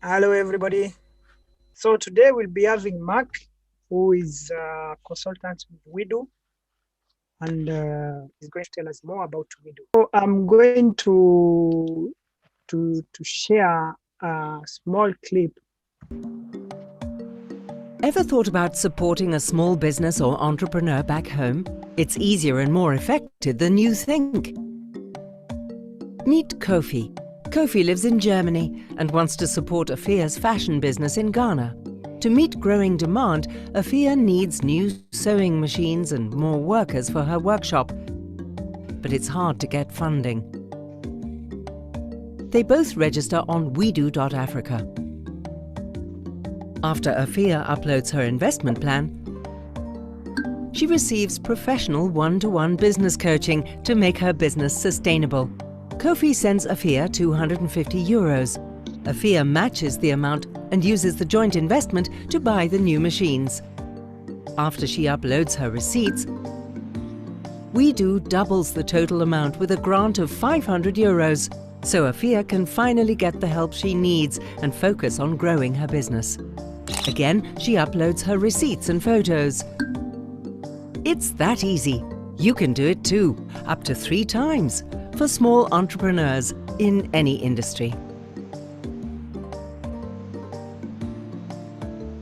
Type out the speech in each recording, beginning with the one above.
Hello, everybody. So today we'll be having Mark, who is a consultant with Widu, and he's going to tell us more about Widu. So I'm going to share a small clip. Ever thought about supporting a small business or entrepreneur back home? It's easier and more effective than you think. Meet Kofi. Kofi lives in Germany and wants to support Afia's fashion business in Ghana. To meet growing demand, Afia needs new sewing machines and more workers for her workshop. But it's hard to get funding. They both register on widu-africa. After Afia uploads her investment plan, she receives professional one-to-one business coaching to make her business sustainable. Kofi sends Afia €250. Afia matches the amount and uses the joint investment to buy the new machines. After she uploads her receipts, Widu doubles the total amount with a grant of €500, so Afia can finally get the help she needs and focus on growing her business. Again, she uploads her receipts and photos. It's that easy. You can do it too, up to 3 times, for small entrepreneurs in any industry.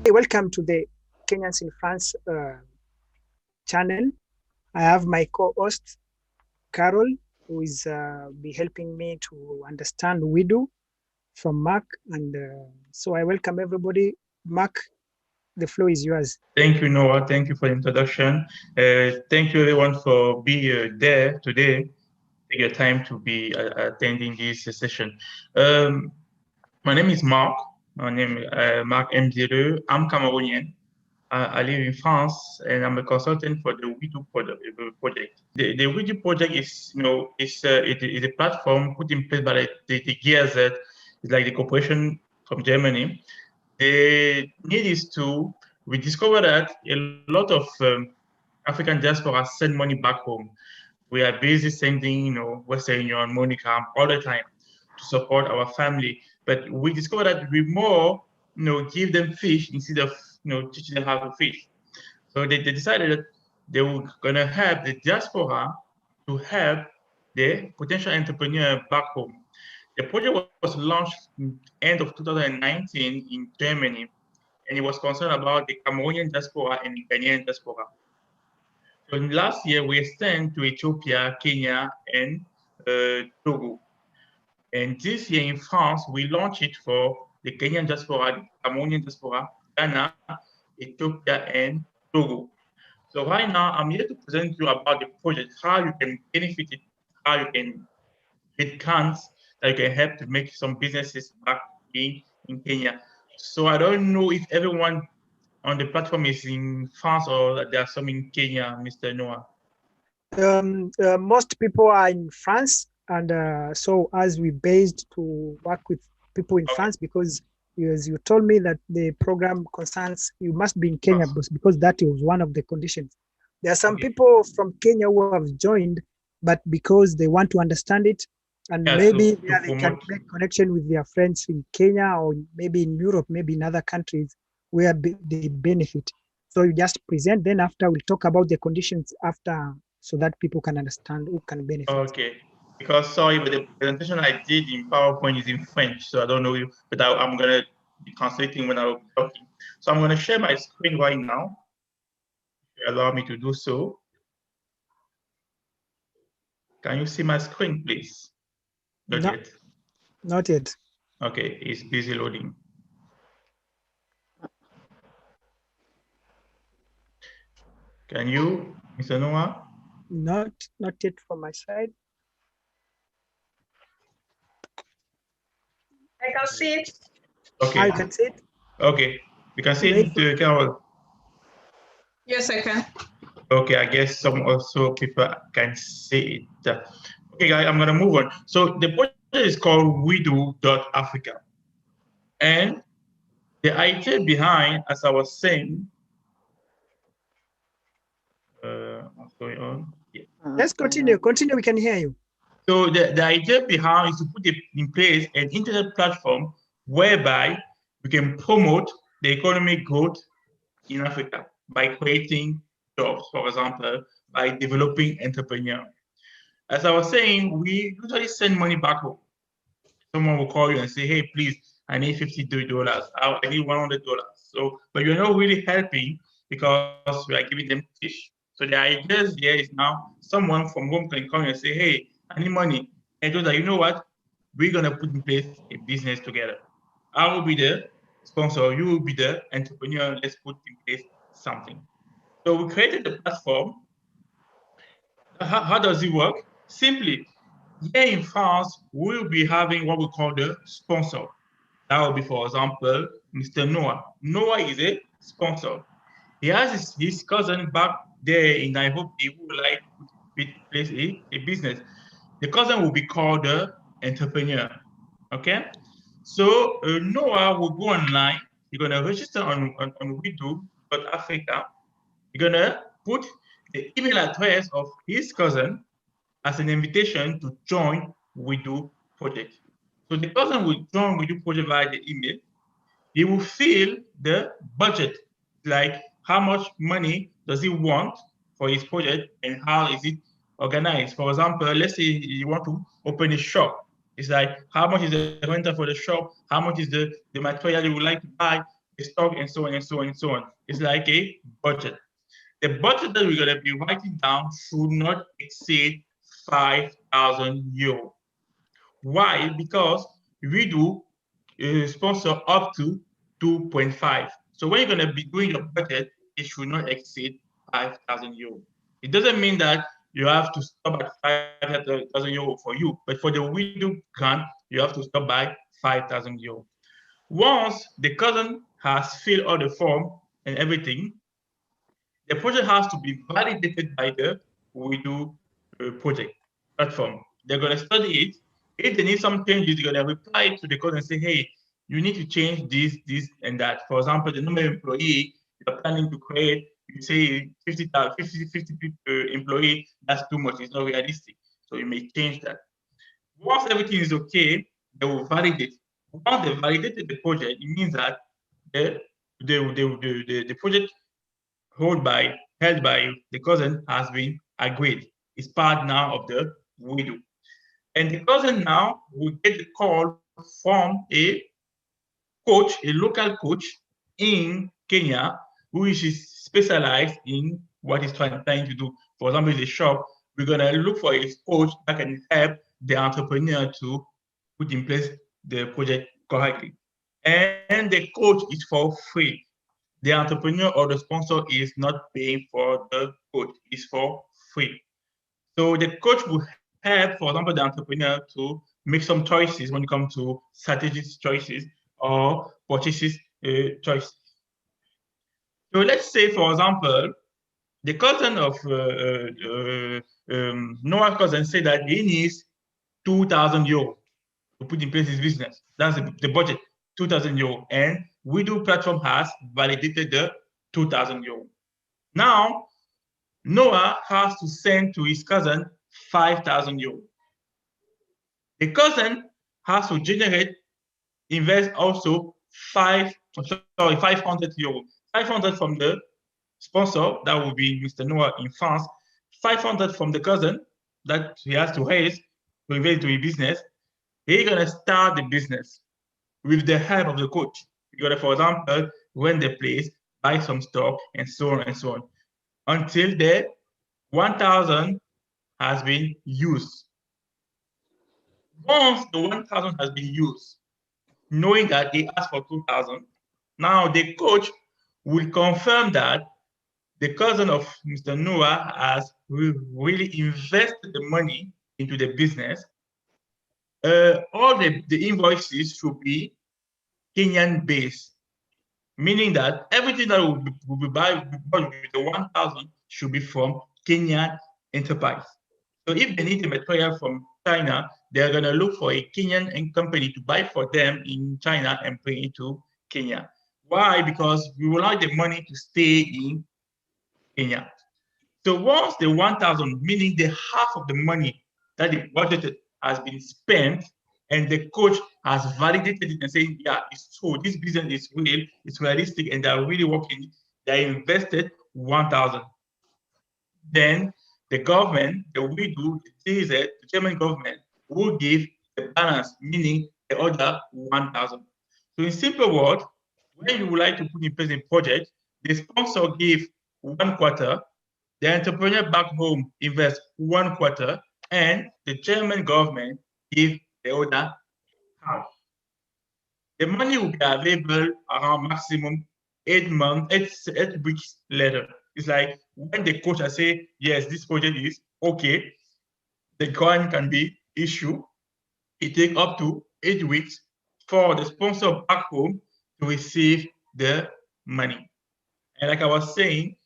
Hey, welcome to the Kenyans in France channel. I have my co-host, Carol, who is be helping me to understand Widu from Mark. And so I welcome everybody. Mark, the floor is yours. Thank you, Noah. Thank you for the introduction. Thank you, everyone, for being there today. Take your time to be attending this session. My name is Mark. My name is Mark M02. I'm Cameroonian. I live in France, and I'm a consultant for the Widu project. The Widu project is, is a platform put in place by the GIZ. It's like the corporation from Germany. The need is we discovered that a lot of African diaspora send money back home. We are busy sending, Western Union, MoneyGram all the time to support our family. But we discovered that we more, give them fish instead of, teaching them how to fish. So they decided that they were gonna help the diaspora to help the potential entrepreneur back home. The project was launched end of 2019 in Germany, and it was concerned about the Cameroonian diaspora and the Ghanaian diaspora. So last year, we extended to Ethiopia, Kenya, and Togo. And this year in France, we launched it for the Kenyan diaspora, the Cameroonian diaspora, Ghana, Ethiopia, and Togo. So right now, I'm here to present you about the project, how you can benefit it, how you can get grants that you can help to make some businesses back in Kenya. So I don't know if everyone on the platform is in France or there are some in Kenya, Mr. Noah. Most people are in France, and so as we based to work with people in France, because as you told me that the program concerns you must be in Kenya, because that was one of the conditions. There are some people from Kenya who have joined, but because they want to understand it, and maybe they can make connection with their friends in Kenya or maybe in Europe, maybe in other countries where they benefit. So you just present, then after we'll talk about the conditions after, so that people can understand who can benefit. Okay, because sorry, but the presentation I did in PowerPoint is in French, so I don't know, but I'm gonna be translating when I'm talking. So I'm gonna share my screen right now. If you allow me to do so. Can you see my screen, please? Not yet. Not yet. Okay, it's busy loading. Can you, Mr. Noah? Not yet from my side. I can see it. Okay. I can see it. Okay, you can see it, Carol. Yes, I can. Okay, I guess some also people can see it. Okay, guys, I'm gonna move on. So the project is called widu-africa, and the idea behind, as I was saying, what's going on? Yeah. Let's continue. Continue. We can hear you. So the idea behind is to put in place an internet platform whereby we can promote the economic growth in Africa by creating jobs, for example, by developing entrepreneurs. As I was saying, we usually send money back home. Someone will call you and say, hey, please, I need $50, I need $100. So, but you're not really helping because we are giving them fish. So the idea here is now someone from home can come and say, hey, I need money. And just like, you know what? We're going to put in place a business together. I will be the sponsor, you will be the entrepreneur. Let's put in place something. So we created the platform. How does it work? Simply, here in France, we'll be having what we call the sponsor. That will be, for example, Mr. Noah. Noah is a sponsor. He has his cousin back there in Nairobi who would like to place a business. The cousin will be called the entrepreneur. Okay? So Noah will go online. You're going to register on widu-africa. You're going to put the email address of his cousin as an invitation to join Widu project. So the person will join Widu project via the email. He will fill the budget, like how much money does he want for his project and how is it organized. For example, let's say you want to open a shop. It's like how much is the rental for the shop, how much is the material you would like to buy, the stock, and so on and so on and so on. It's like a budget. The budget that we're going to be writing down should not exceed 5,000 euro. Why? Because we do sponsor up to 2.5. So when you're going to be doing your budget, it should not exceed 5,000 euro. It doesn't mean that you have to stop at 5,000 euro for you, but for the Widu grant, you have to stop by 5,000 euro. Once the cousin has filled all the form and everything, the project has to be validated by the Widu project platform. They're going to study it. If they need some changes, they're going to reply to the code and say, hey, you need to change this, and that. For example, the number of employee you're planning to create, you say 50 employee, that's too much. It's not realistic. So you may change that. Once everything is okay, they will validate. Once they validated the project, it means that the project held by the cousin has been agreed. It's part now of the Widu. And the cousin now will get the call from a coach, a local coach in Kenya, who is specialized in what he's trying to do. For example, in a shop, we're going to look for a coach that can help the entrepreneur to put in place the project correctly. And the coach is for free. The entrepreneur or the sponsor is not paying for the coach, it's for free. So the coach will help, for example, the entrepreneur to make some choices when it comes to strategic choices or purchases choices. So let's say, for example, the cousin of Noah's cousin said that he needs 2,000 euros to put in place his business. That's the budget, 2,000 euros. And Widu platform has validated the 2,000 euros. Now, Noah has to send to his cousin 5,000 euros. The cousin has to invest also 500 euros. 500 from the sponsor, that will be Mr. Noah in France. 500 from the cousin that he has to raise to invest into his business. He's gonna start the business with the help of the coach. You're gonna, for example, rent the place, buy some stock, and so on and so on, until the 1,000 has been used. Once the 1,000 has been used, knowing that he asked for 2,000, now the coach will confirm that the cousin of Mr. Noah has really invested the money into the business. All the invoices should be Kenyan based, meaning that everything that will be bought with the 1,000 should be from Kenyan enterprise. So if they need the material from China, they're going to look for a Kenyan company to buy for them in China and bring it to Kenya. Why? Because we would like the money to stay in Kenya. So once the 1,000, meaning the half of the money that the budget has been spent and the coach has validated it and saying, yeah, it's true, this business is real, it's realistic, and they're really working, they invested 1,000. Then the government, the Widu, the German government, will give the balance, meaning the other 1,000. So in simple words, when you would like to put in place a project, the sponsor give 1 quarter, the entrepreneur back home invest 1 quarter, and the German government give the other half. The money will be available around maximum 8 weeks later. It's like when the coach say, yes, this project is okay, the grant can be issued. It takes up to 8 weeks for the sponsor back home to receive the money. And like I was saying,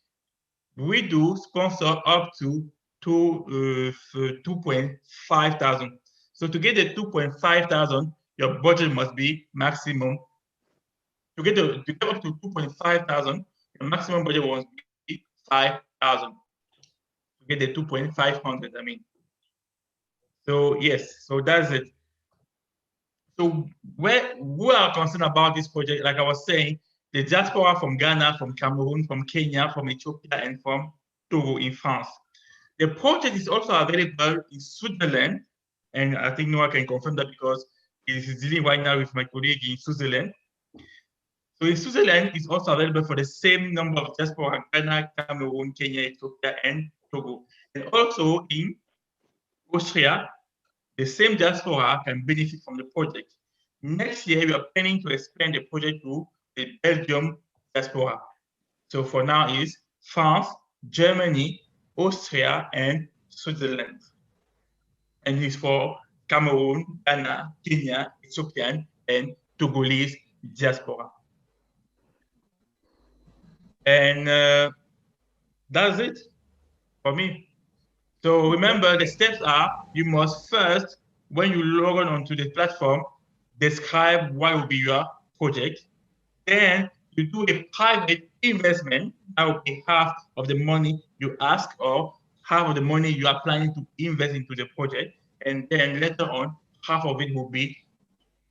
we do sponsor up to 2.5 thousand. So to get the 2.5 thousand, your budget must be maximum. To get up to 2.5 thousand, your maximum budget must be 5,000. To get the 2.500, I mean. So yes, so that's it. So we are concerned about this project, like I was saying, the diaspora from Ghana, from Cameroon, from Kenya, from Ethiopia, and from Togo in France. The project is also available in Switzerland, and I think Noah can confirm that because he is dealing right now with my colleague in Switzerland. So in Switzerland, it's also available for the same number of diaspora: Ghana, Cameroon, Kenya, Ethiopia, and Togo. And also in Austria, the same diaspora can benefit from the project. Next year, we are planning to expand the project to the Belgium diaspora. So for now is France, Germany, Austria, and Switzerland. And it's for Cameroon, Ghana, Kenya, Ethiopian, and Togolese diaspora. And that's it for me. So remember, the steps are, you must first, when you log on onto the platform, describe what will be your project. Then you do a private investment. That will be half of the money you ask, or half of the money you are planning to invest into the project. And then later on, half of it will be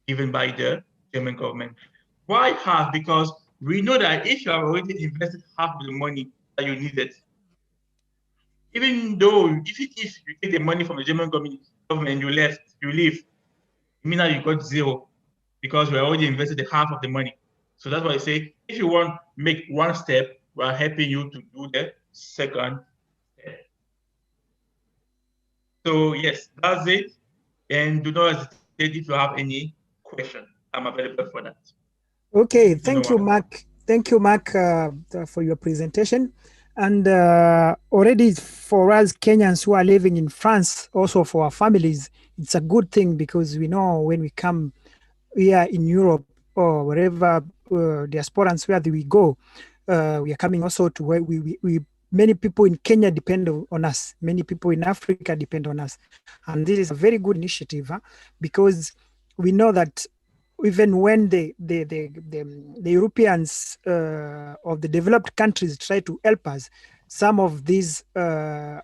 given by the German government. Why half? Because we know that if you have already invested half of the money that you needed, even though if you take the money from the German government and you leave, it means that you got zero because we already invested the half of the money. So that's why I say, if you want to make one step, we are helping you to do the second step. So yes, that's it. And do not hesitate if you have any question. I'm available for that. Okay, thank you, Mark. Thank you, Mark, for your presentation. And already for us Kenyans who are living in France, also for our families, it's a good thing because we know when we come here in Europe or wherever diasporans where we go, we are coming also to where we many people in Kenya depend on us. Many people in Africa depend on us. And this is a very good initiative because we know that even when the Europeans of the developed countries try to help us, some of the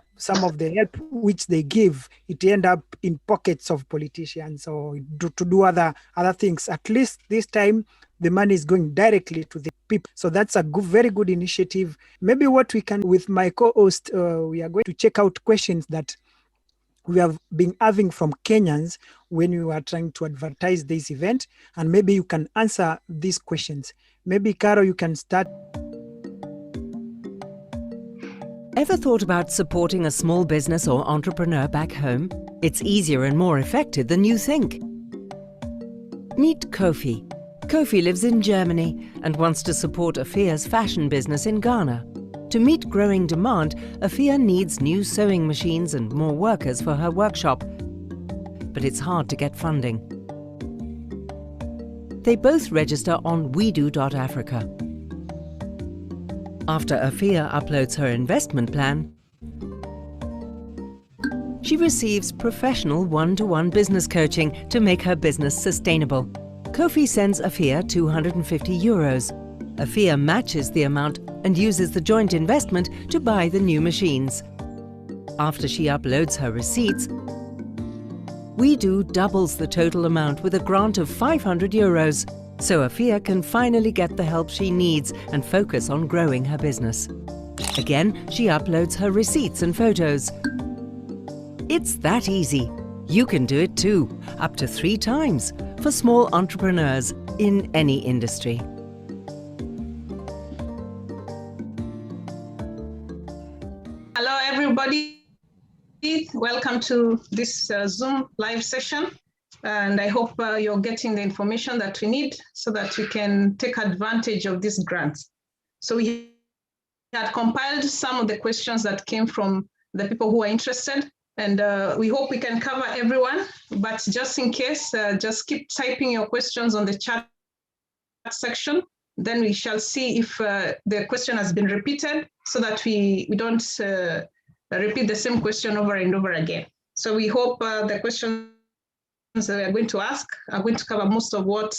help which they give, it end up in pockets of politicians or to do other things. At least this time, the money is going directly to the people. So that's a very good initiative. Maybe what we can, with my co-host, we are going to check out questions that we have been having from Kenyans when we were trying to advertise this event, and maybe you can answer these questions. Maybe, Caro, you can start. Ever thought about supporting a small business or entrepreneur back home? It's easier and more effective than you think. Meet Kofi. Kofi lives in Germany and wants to support Afia's fashion business in Ghana. To meet growing demand, Afia needs new sewing machines and more workers for her workshop. But it's hard to get funding. They both register on widu-africa. After Afia uploads her investment plan, she receives professional one-to-one business coaching to make her business sustainable. Kofi sends Afia €250. Afia matches the amount and uses the joint investment to buy the new machines. After she uploads her receipts, Widu doubles the total amount with a grant of €500, so Afia can finally get the help she needs and focus on growing her business. Again, she uploads her receipts and photos. It's that easy. You can do it too, up to 3 times, for small entrepreneurs in any industry. Hello, everybody. Welcome to this Zoom live session. And I hope you're getting the information that we need so that we can take advantage of this grant. So we had compiled some of the questions that came from the people who are interested. And we hope we can cover everyone. But just in case, just keep typing your questions on the chat section. Then we shall see if the question has been repeated so that we don't repeat the same question over and over again. So we hope the questions that we are going to ask are going to cover most of what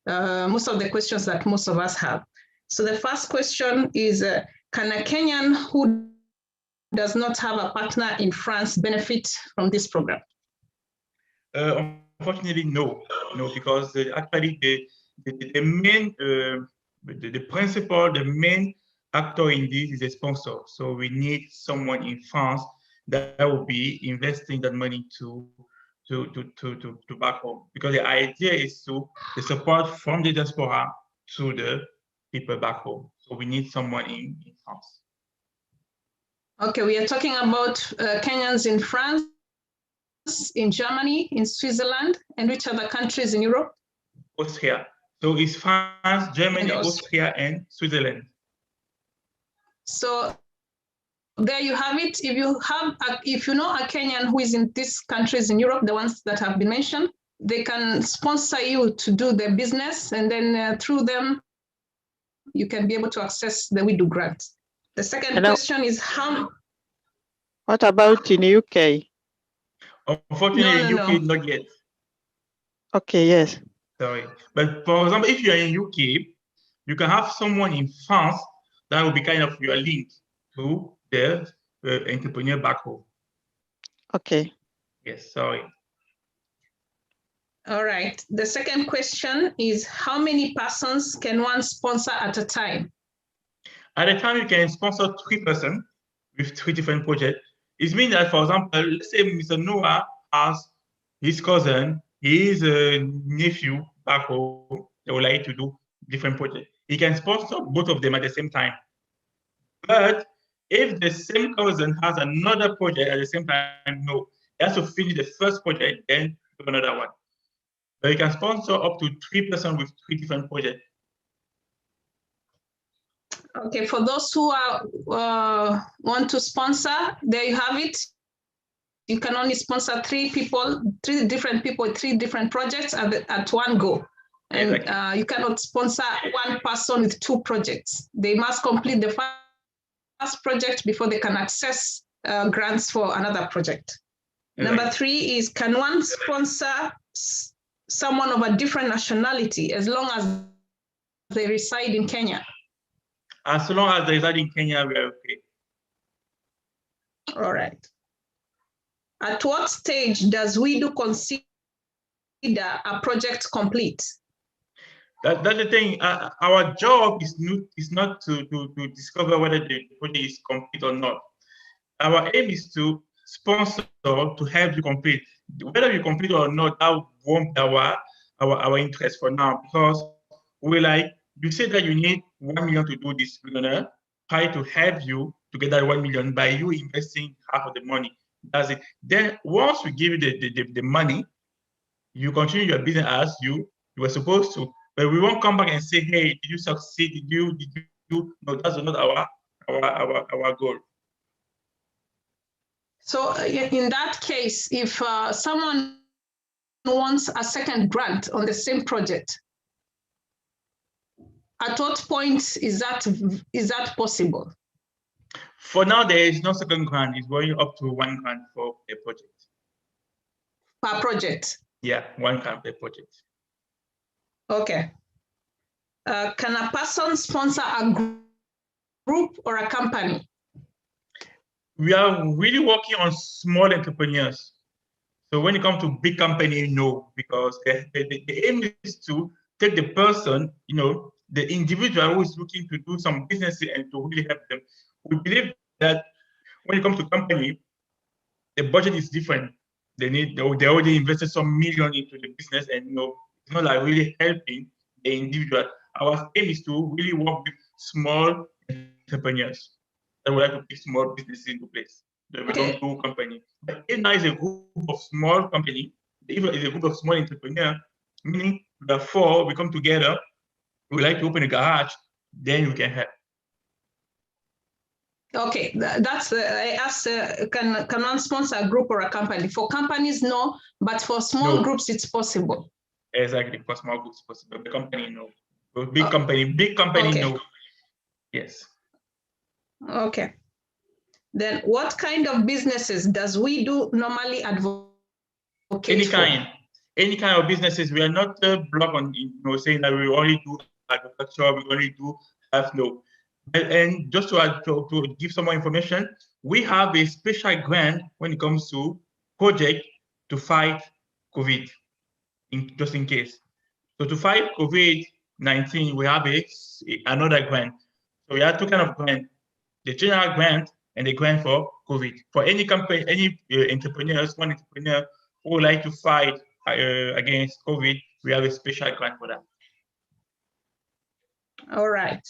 most of the questions that most of us have. So the first question is, can a Kenyan who does not have a partner in France benefit from this program? Unfortunately, no, because actually the main, the principal, the main actor in this is a sponsor. So we need someone in France that will be investing that money to back home, because the idea is to the support from the diaspora to the people back home. So we need someone in France. Okay, we are talking about Kenyans in France, in Germany, in Switzerland, and which other countries in Europe? Austria. So it's France, Germany, Austria, and Switzerland. So there you have it. If you know a Kenyan who is in these countries in Europe, the ones that have been mentioned, they can sponsor you to do the business, and then through them, you can be able to access the Widu grant. The second question is how. What about in UK? Unfortunately, No. UK not yet. Okay, yes. Sorry, but for example, if you are in UK, you can have someone in France that will be kind of your link to the entrepreneur back home. Okay. Yes, sorry. All right. The second question is, how many persons can one sponsor at a time? At a time, you can sponsor 3 persons with 3 different projects. It means that, for example, let's say Mr. Noah has his cousin, his nephew back home, they would like to do different projects. He can sponsor both of them at the same time. But if the same cousin has another project at the same time, no, he has to finish the first project, then do another one. But you can sponsor up to 3 persons with 3 different projects. Okay, for those who want to sponsor, there you have it. You can only sponsor 3 different people, 3 different projects at one go. And exactly. You cannot sponsor 1 person with 2 projects. They must complete the first project before they can access grants for another project. Right. Number 3 is, can one sponsor someone of a different nationality as long as they reside in Kenya? As long as they reside in Kenya, we are okay. All right. At what stage does Widu consider a project complete? That's the thing. Our job is not to discover whether the project is complete or not. Our aim is to sponsor to help you complete. Whether you complete or not, that won't our interest for now, because we like, you said that you need 1 million to do this. We're gonna try to help you to get that 1 million by you investing half of the money. That's it. Then once we give you the money, you continue your business as you were supposed to. But we won't come back and say, hey, did you succeed? Did you? No, that's not our goal. So in that case, if someone wants a second grant on the same project, at what point is that possible? For now, there is no second grant. It's going up to 1 grant for a project. Per project? Yeah, 1 grant per project. Okay. Can a person sponsor a group or a company? We are really working on small entrepreneurs. So when it comes to big company, no, because the aim is to take the person, the individual who is looking to do some business and to really help them. We believe that when it comes to company, the budget is different. They already invested some million into the business, and it's not like really helping the individual. Our aim is to really work with small entrepreneurs that would like to put small businesses into place. So we don't do company. But if now is a group of small company, if it's a group of small entrepreneurs, meaning the four, we come together, we like to open a garage, then we can help. Okay, that's I asked, can one sponsor a group or a company? For companies, no, but for small groups, it's possible. Exactly, for small groups, possible. The company, no. For big company, okay. No. Yes. Okay. Then what kind of businesses does Widu normally advocate Any kind of businesses. We are not blocked on saying that we only do agriculture, we only do health. No. And just to give some more information, we have a special grant when it comes to project to fight COVID, just in case. So to fight COVID-19, we have another grant. So we have two kinds of grants: the general grant and the grant for COVID. For any company, any one entrepreneur who would like to fight against COVID, we have a special grant for that. All right.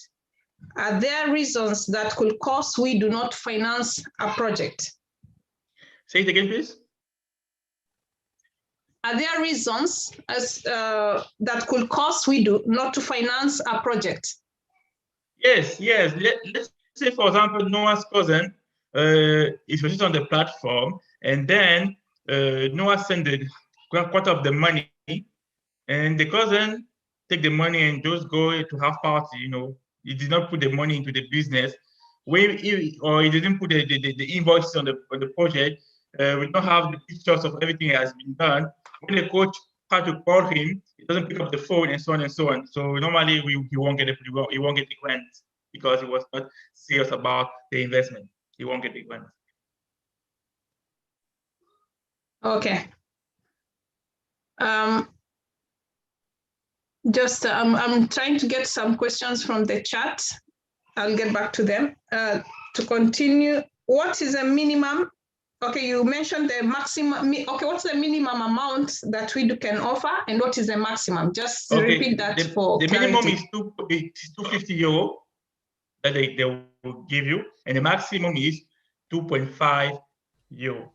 Are there reasons that could cause we do not finance a project? Say it again, please. Are there reasons that could cause we do not to finance a project? Yes. Let's say, for example, Noah's cousin is registered on the platform, and then Noah sent the quarter of the money, and the cousin take the money and just go to have party. He did not put the money into the business, or he didn't put the invoices on the project. We don't have the pictures of everything that has been done. When the coach tries to call him, he doesn't pick up the phone, and so on and so on. So normally he won't get the grant because he was not serious about the investment. He won't get the grant. Okay. I'm trying to get some questions from the chat. I'll get back to them. To continue, what is the minimum? Okay, you mentioned the maximum. Okay, what's the minimum amount that we can offer, and what is the maximum? Just repeat that for the clarity. minimum is 250 euro that they will give you, and the maximum is 2.5 euro,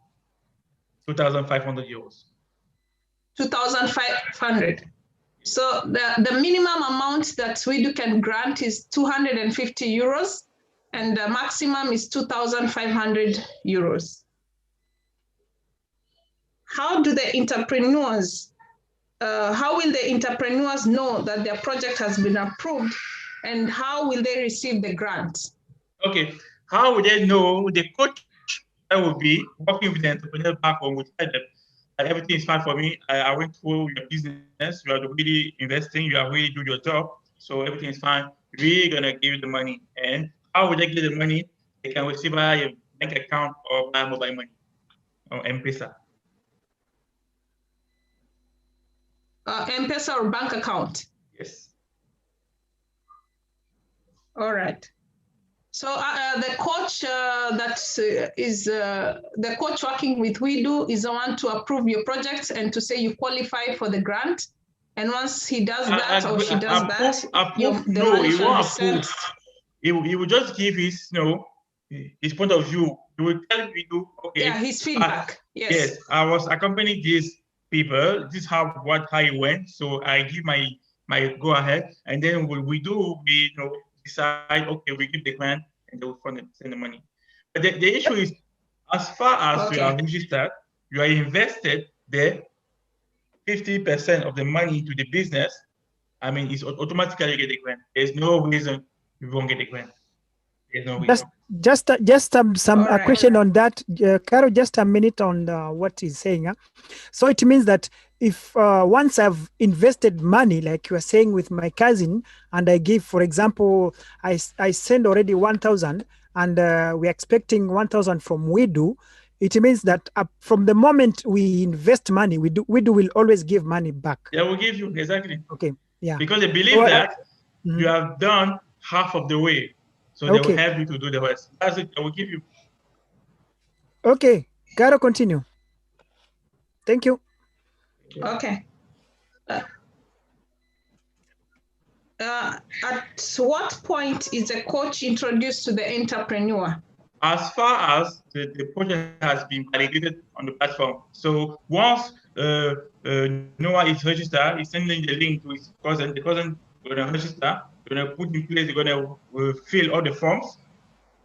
2,500 euros. 2,500. So the minimum amount that Widu can grant is 250 euros, and the maximum is 2,500 euros. How do the entrepreneurs, how will the entrepreneurs know that their project has been approved, and how will they receive the grant? Okay, how will they know? The coach that will be working with the entrepreneur back home will tell them that everything is fine for me. I went through your business, you are really investing, you are really doing your job, so everything is fine. We're gonna give you the money. And how will they get the money? They can receive via your bank account or via mobile money or M-Pesa. M-Pesa or bank account? Yes. All right. So the coach the coach working with Widu is the one to approve your projects and to say you qualify for the grant. And once he does that or she does that, he won't approve. He will just give his his point of view. He will tell Widu, okay. Yeah, his feedback. Yes, I was accompanying these people. This is how it went. So I give my go ahead, and then we decide, okay, we give the grant and they will send the money. But the issue is, as far as you are registered, you are invested there 50% of the money into the business. I mean, it's automatically get the grant. There's no reason you won't get the grant. There's no reason. Just some question on that, Caro. Just a minute on what he's saying. So it means that if once I've invested money, like you are saying with my cousin, and I give, for example, I send already 1,000, and we're expecting 1,000 from Widu. it means that from the moment we invest money, Widu will always give money back. Yeah, we'll give you, exactly. Okay, yeah. Because they believe that you have done half of the way. So they will help you to do the rest. That's it, I will give you. Okay, Caro, continue. Thank you. Okay. At what point is a coach introduced to the entrepreneur? As far as the project has been validated on the platform. So once Noah is registered, he's sending the link to his cousin. The cousin going to register, going to put in place, they're going to fill all the forms,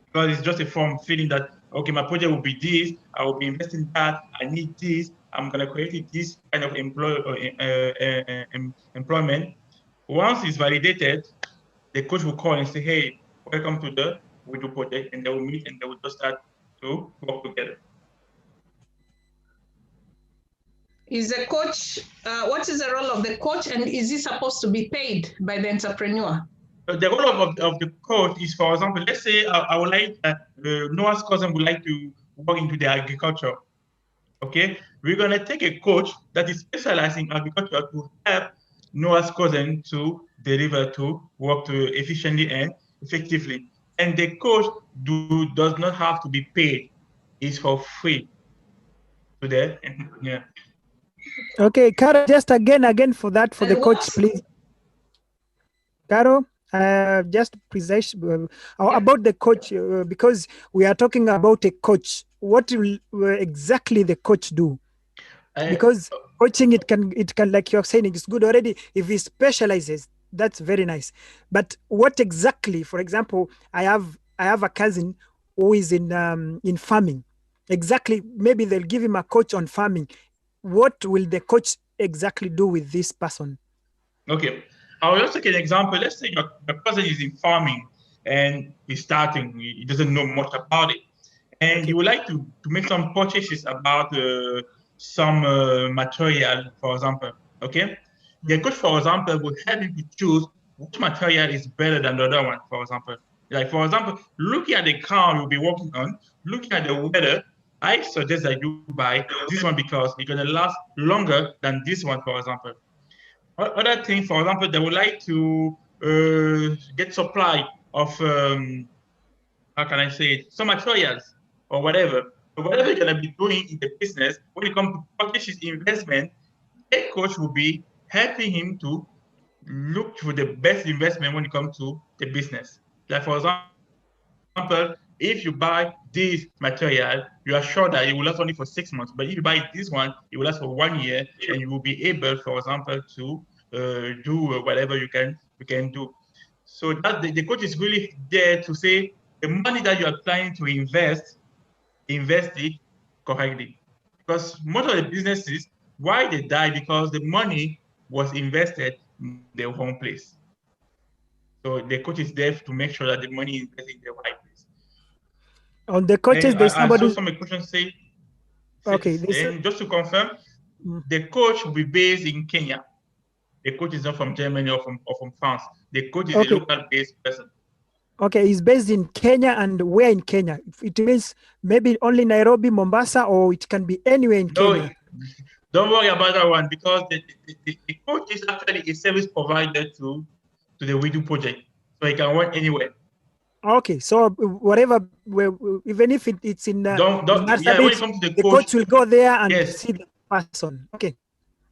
because it's just a form filling that, okay, my project will be this, I will be investing that, I need this, I'm going to create this kind of employment. Once it's validated, the coach will call and say, hey, welcome to the Widu project, and they will meet and they will just start to work together. Is the coach, what is the role of the coach, and is he supposed to be paid by the entrepreneur? The role of the coach is, for example, let's say I would like Noah's cousin would like to work into the agriculture. Okay, we're gonna take a coach that is specialized in agriculture to help Noah's cousin to deliver, to work to efficiently and effectively. And the coach does not have to be paid; it's for free to the entrepreneur. Okay, Caro, just again for that, for the coach, please. Caro, just precise about the coach, because we are talking about a coach. What will exactly the coach do? Because coaching, it can, like you're saying, it's good already if he specializes. That's very nice. But what exactly? For example, I have a cousin who is in farming. Exactly, maybe they'll give him a coach on farming. What will the coach exactly do with this person? Okay, I will just take an example. Let's say your cousin is in farming and he's starting, he doesn't know much about it. And he would like to make some purchases about some material, for example, okay? The coach, for example, will help him to choose which material is better than the other one, for example. Like, for example, looking at the car you'll be working on, looking at the weather, I suggest that you buy this one because it's going to last longer than this one, for example. Other thing, for example, they would like to get supply of, how can I say it, some materials or whatever. So whatever you're going to be doing in the business, when it comes to purchase investment, a coach will be helping him to look for the best investment when it comes to the business. Like, for example, if you buy this material, you are sure that it will last only for 6 months. But if you buy this one, it will last for 1 year, and you will be able, for example, to do whatever you can do. So that the coach is really there to say the money that you are planning to invest it correctly. Because most of the businesses, why they die, because the money was invested in the wrong place. So the coach is there to make sure that the money is invested in the right place. On the coaches, there's somebody. I saw some questions say. Okay. And just to confirm, the coach will be based in Kenya. The coach is not from Germany or from France. The coach is a local-based person. Okay, he's based in Kenya, and where in Kenya? It means maybe only Nairobi, Mombasa, or it can be anywhere in Kenya. Don't worry about that one, because the coach is actually a service provider to the Widu project, so he can work anywhere. Okay, so whatever, even if it's in when it comes to the coach will go there and see the person. Okay.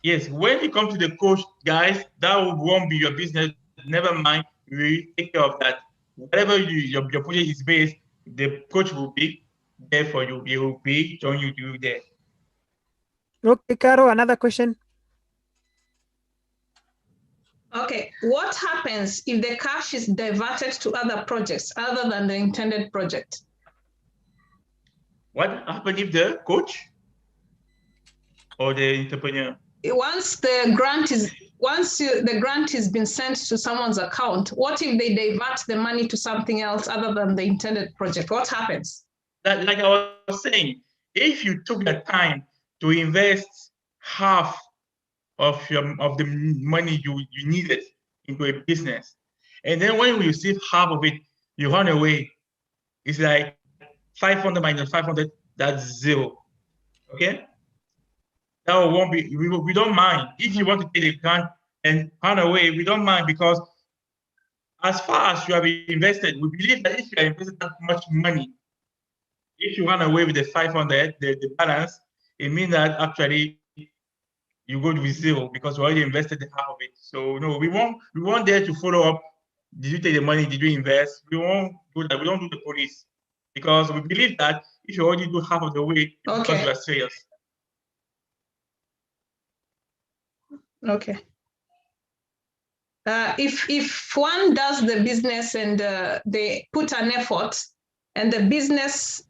Yes, when it comes to the coach, guys, that won't be your business. Never mind, we take care of that. Whatever your project is based, the coach will be there for you. He will be joining you there. Okay, Caro, another question. Okay, what happens if the cash is diverted to other projects other than the intended project? What happens if the coach or the entrepreneur? Once the grant has been sent to someone's account, what if they divert the money to something else other than the intended project? What happens? Like I was saying, if you took the time to invest half of the money you needed into a business, and then when you receive half of it, you run away. It's like 500 minus 500, that's zero. Okay? That won't be, we don't mind. If you want to take a grant and run away, we don't mind, because as far as you have invested, we believe that if you have invested that much money, if you run away with the 500, the balance, it means that actually you go with zero, because you already invested the half of it. So no, we want there to follow up. Did you take the money? Did you invest? We won't do that. We don't do the police, because we believe that if you already do half of the way, because you are serious. Okay. If one does the business and they put an effort and the business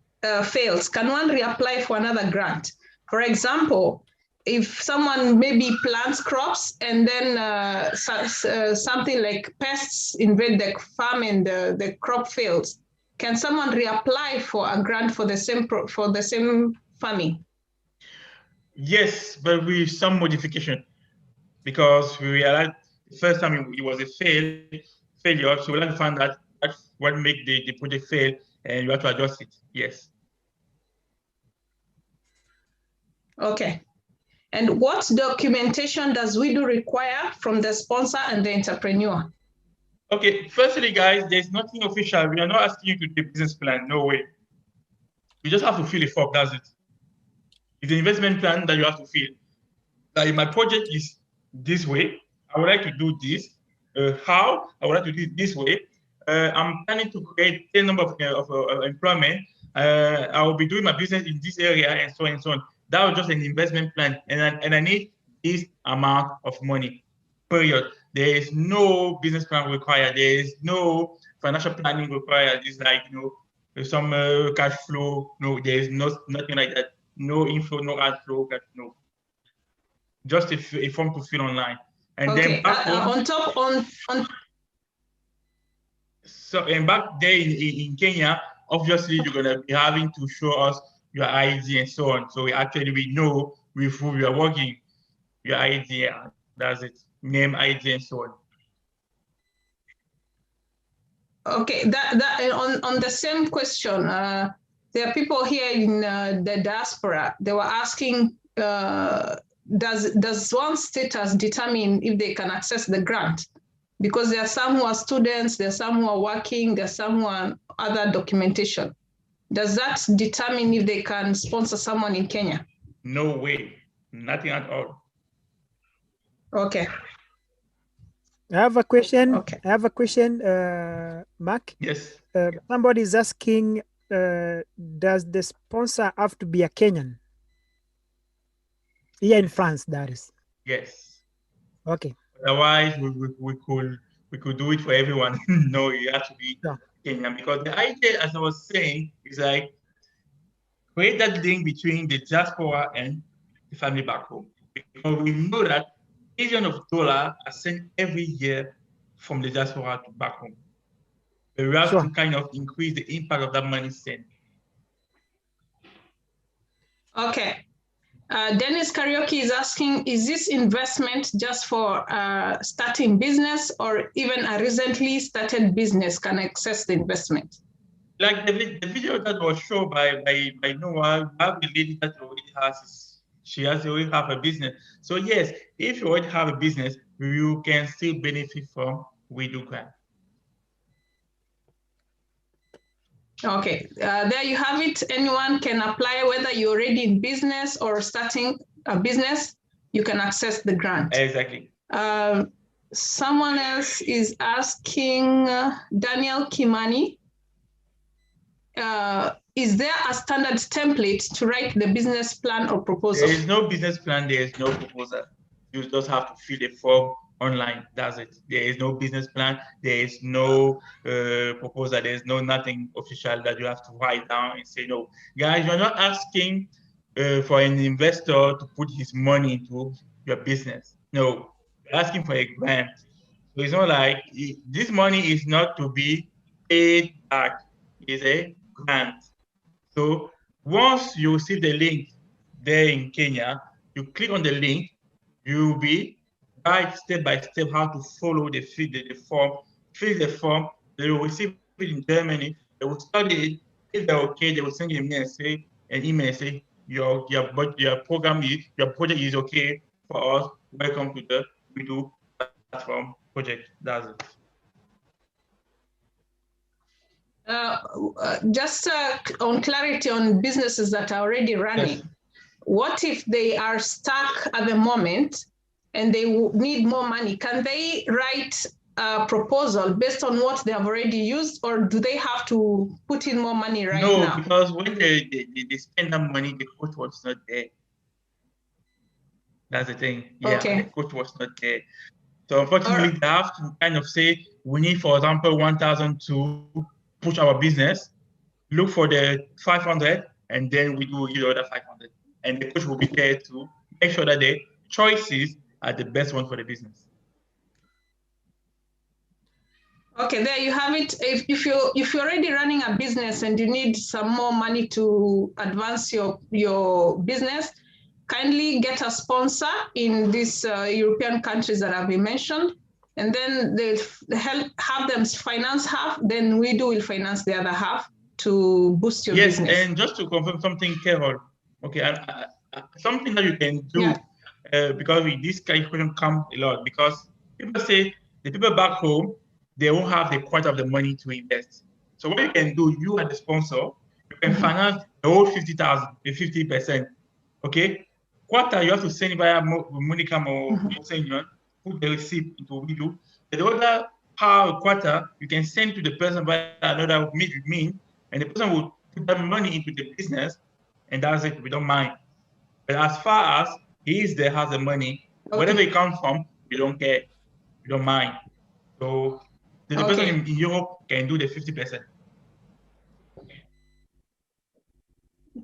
fails, can one reapply for another grant? For example, if someone maybe plants crops and then something like pests invade the farm and the crop fails, can someone reapply for a grant for the same farming? Yes, but with some modification, because we realized the first time it was a failure, so we had to find out what made the project fail, and you have to adjust it. Yes. Okay. And what documentation does Widu require from the sponsor and the entrepreneur? Okay, firstly, guys, there's nothing official. We are not asking you to do a business plan. No way. You just have to fill a form. That's it. It's an investment plan that you have to fill. Like, my project is this way. I would like to do this. How? I would like to do it this way. I'm planning to create a number of employment. I will be doing my business in this area, and so on and so on. That was just an investment plan, and I need this amount of money. Period. There is no business plan required. There is no financial planning required. It's like, some cash flow. No, there is nothing like that. No info, no outflow. No. Just a form to fill online, and okay. then back home, So, and back there in Kenya, obviously you're gonna be having to show us your ID and so on. So we know with who you are working, your ID, that's it, name, ID, and so on. Okay, that on the same question, there are people here in the diaspora. They were asking, does one's status determine if they can access the grant? Because there are some who are students, there are some who are working, there are some who are other documentation. Does that determine if they can sponsor someone in Kenya? No way, nothing at all. Okay. I have a question. Okay. I have a question, Mark. Yes. Somebody is asking, does the sponsor have to be a Kenyan? Here in France, that is. Yes. Okay. Otherwise, we could do it for everyone. No, you have to be Kenyan, because the idea, as I was saying, is like create that link between the diaspora and the family back home. Because we know that billions of dollars are sent every year from the diaspora to back home. But we have to kind of increase the impact of that money sent. Okay. Dennis Karaoke is asking, is this investment just for starting business, or even a recently started business can access the investment? Like the video that was shown by Noah, we have the lady that already already have a business. So yes, if you already have a business, you can still benefit from Widu Grants. Okay, there you have it. Anyone can apply, whether you're already in business or starting a business, you can access the grant. Exactly. Someone else is asking, Daniel Kimani, is there a standard template to write the business plan or proposal? There is no business plan, there is no proposal. You just have to fill a form online, that's it. There is no business plan, there is no proposal, there is no nothing official that you have to write down and say, no. Guys, you're not asking for an investor to put his money into your business. No, you're asking for a grant. So it's not like, this money is not to be paid back, it's a grant. So once you receive the link there in Kenya, you click on the link, you'll be guided step by step how to follow the form, fill the form, they will receive it in Germany, they will study it. If they're okay, they will send you a mail and say, an email and say your program your project is okay for us. Welcome to the Widu platform project. That's it. Just on clarity on businesses that are already running. Yes. What if they are stuck at the moment and they need more money? Can they write a proposal based on what they have already used, or do they have to put in more money right now? No, because when they spend that money, the coach was not there. That's the thing. Yeah, okay. The coach was not there. So unfortunately, they have to kind of say, we need, for example, 1,000 to push our business. Look for the 500, and then we do the other 500. And the coach will be there to make sure that the choices are the best one for the business. Okay, there you have it. If you're already running a business and you need some more money to advance your business, kindly get a sponsor in these European countries that have been mentioned, and then they'll have them finance half, then Widu will finance the other half to boost your business. Yes, and just to confirm something, Carol, okay, something that you can do, because this kind of question comes a lot, because people say the people back home, they won't have the quite of the money to invest. So what you can do, you are the sponsor, you can finance the whole 50,000, the 50%, okay? Quarter, you have to send via Monica or put the receipt into Widu. The other part quarter, you can send to the person via another mean, and the person will put that money into the business, and that's it. We don't mind. But as far as he is there, has the money, wherever it comes from, we don't care. We don't mind. So the person in Europe can do the 50%.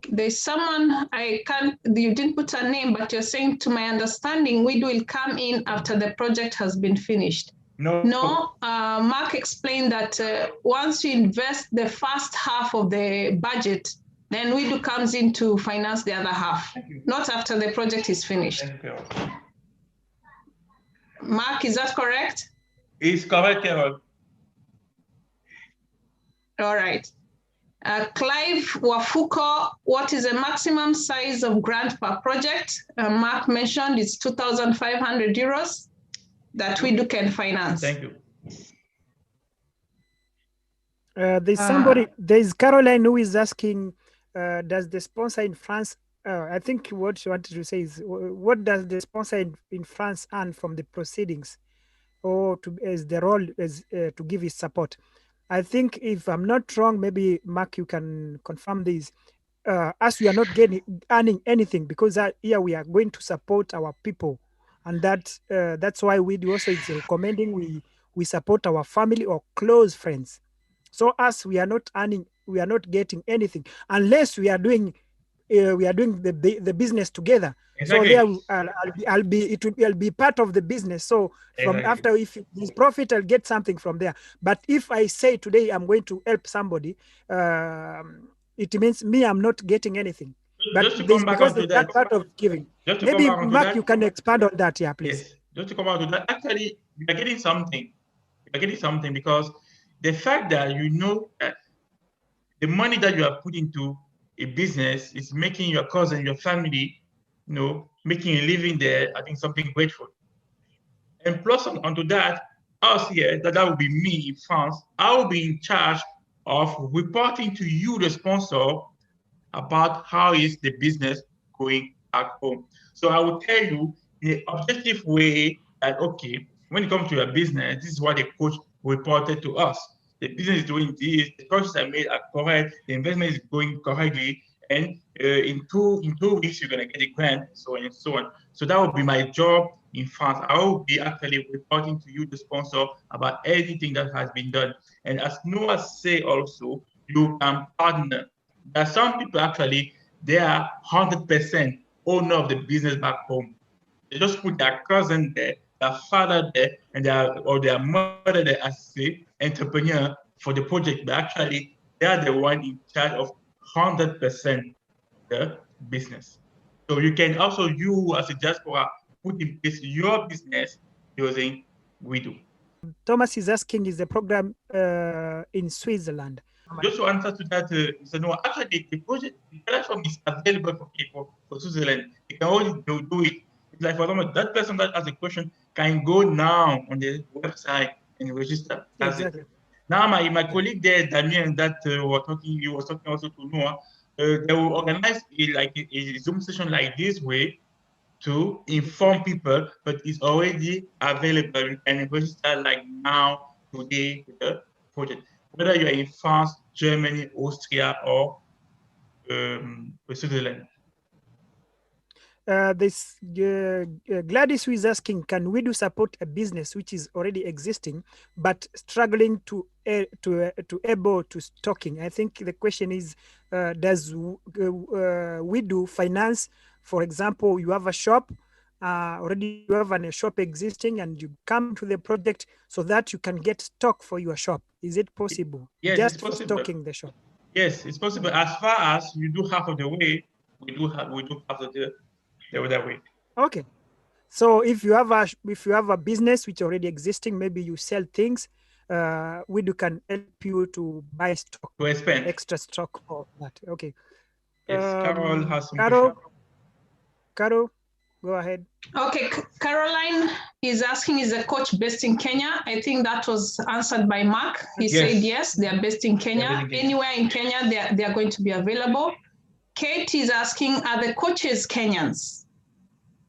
There's someone you didn't put a name, but you're saying, to my understanding, Widu will come in after the project has been finished. No, Mark explained that once you invest the first half of the budget, then Widu comes in to finance the other half, not after the project is finished. Thank you. Mark, is that correct? It's correct, Carol. All right. Clive Wafuko, what is the maximum size of grant per project? Mark mentioned it's 2,500 euros that Widu can finance. Thank you. There's Caroline who is asking, does the sponsor in France, I think what she wanted to say is, what does the sponsor in France earn from the proceedings, or as the role as to give his support? I think, if I'm not wrong, maybe Mark, you can confirm this. As we are not earning anything, because here we are going to support our people, and that's why we also is recommending we support our family or close friends. So as we are not earning, we are not getting anything unless we are doing the business together. Exactly. So there I'll be part of the business. So from after, if this profit, I'll get something from there. But if I say today I'm going to help somebody, it means me, I'm not getting anything. But just to come back onto that part of giving. Maybe Mark, you can expand on that, please. Yes, just to come back to that. Actually, you're getting something. You're getting something, because the fact that you know that the money that you are putting into a business is making your cousin, your family, making a living there, I think something grateful. And plus onto that, us here, that would be me in France, I will be in charge of reporting to you, the sponsor, about how is the business going back home. So I will tell you in an objective way that, okay, when it comes to your business, this is what the coach reported to us. The business is doing this, the choices I made are correct, the investment is going correctly, and in two weeks, you're going to get a grant, so on and so on. So that will be my job in France. I will be actually reporting to you, the sponsor, about everything that has been done. And as Noah said also, you can partner. There are some people actually, they are 100% owner of the business back home. They just put their cousin there, their father there, and their mother there as a entrepreneur for the project. But actually, they are the one in charge of 100% the business. So you can also, you as a diaspora, put in place your business using Widu. Thomas is asking, is the program in Switzerland? just to answer to that, Mr. Noah, actually the project, the platform is available for people for Switzerland. They can always do it. It's like, for example, that person that has a question can go now on the website and register. That's Exactly. it. Now, my colleague there, Damien, that he was talking also to Noah, they will organize a Zoom session like this way to inform people, but it's already available and register like now, today, with the project. Whether you're in France, Germany, Austria, or Switzerland. Gladys who is asking, can we do support a business which is already existing but struggling to able to stocking? I think the question is, does we do finance? For example, you have a shop, already you have a shop existing, and you come to the project so that you can get stock for your shop. Is it possible? Yes, just it's for possible. stocking the shop. Yes, it's possible. As far as you do half of the way, we do half of the other way. Okay. So if you have a business which already existing, maybe you sell things, we can help you to buy stock, to expand extra stock for that. Okay. Yes, Carol has some Carol, go ahead. Okay, Caroline is asking, is the coach based in Kenya? I think that was answered by Mark. He said yes, they are based in Kenya. Anywhere in Kenya, they are going to be available. Kate is asking, are the coaches Kenyans?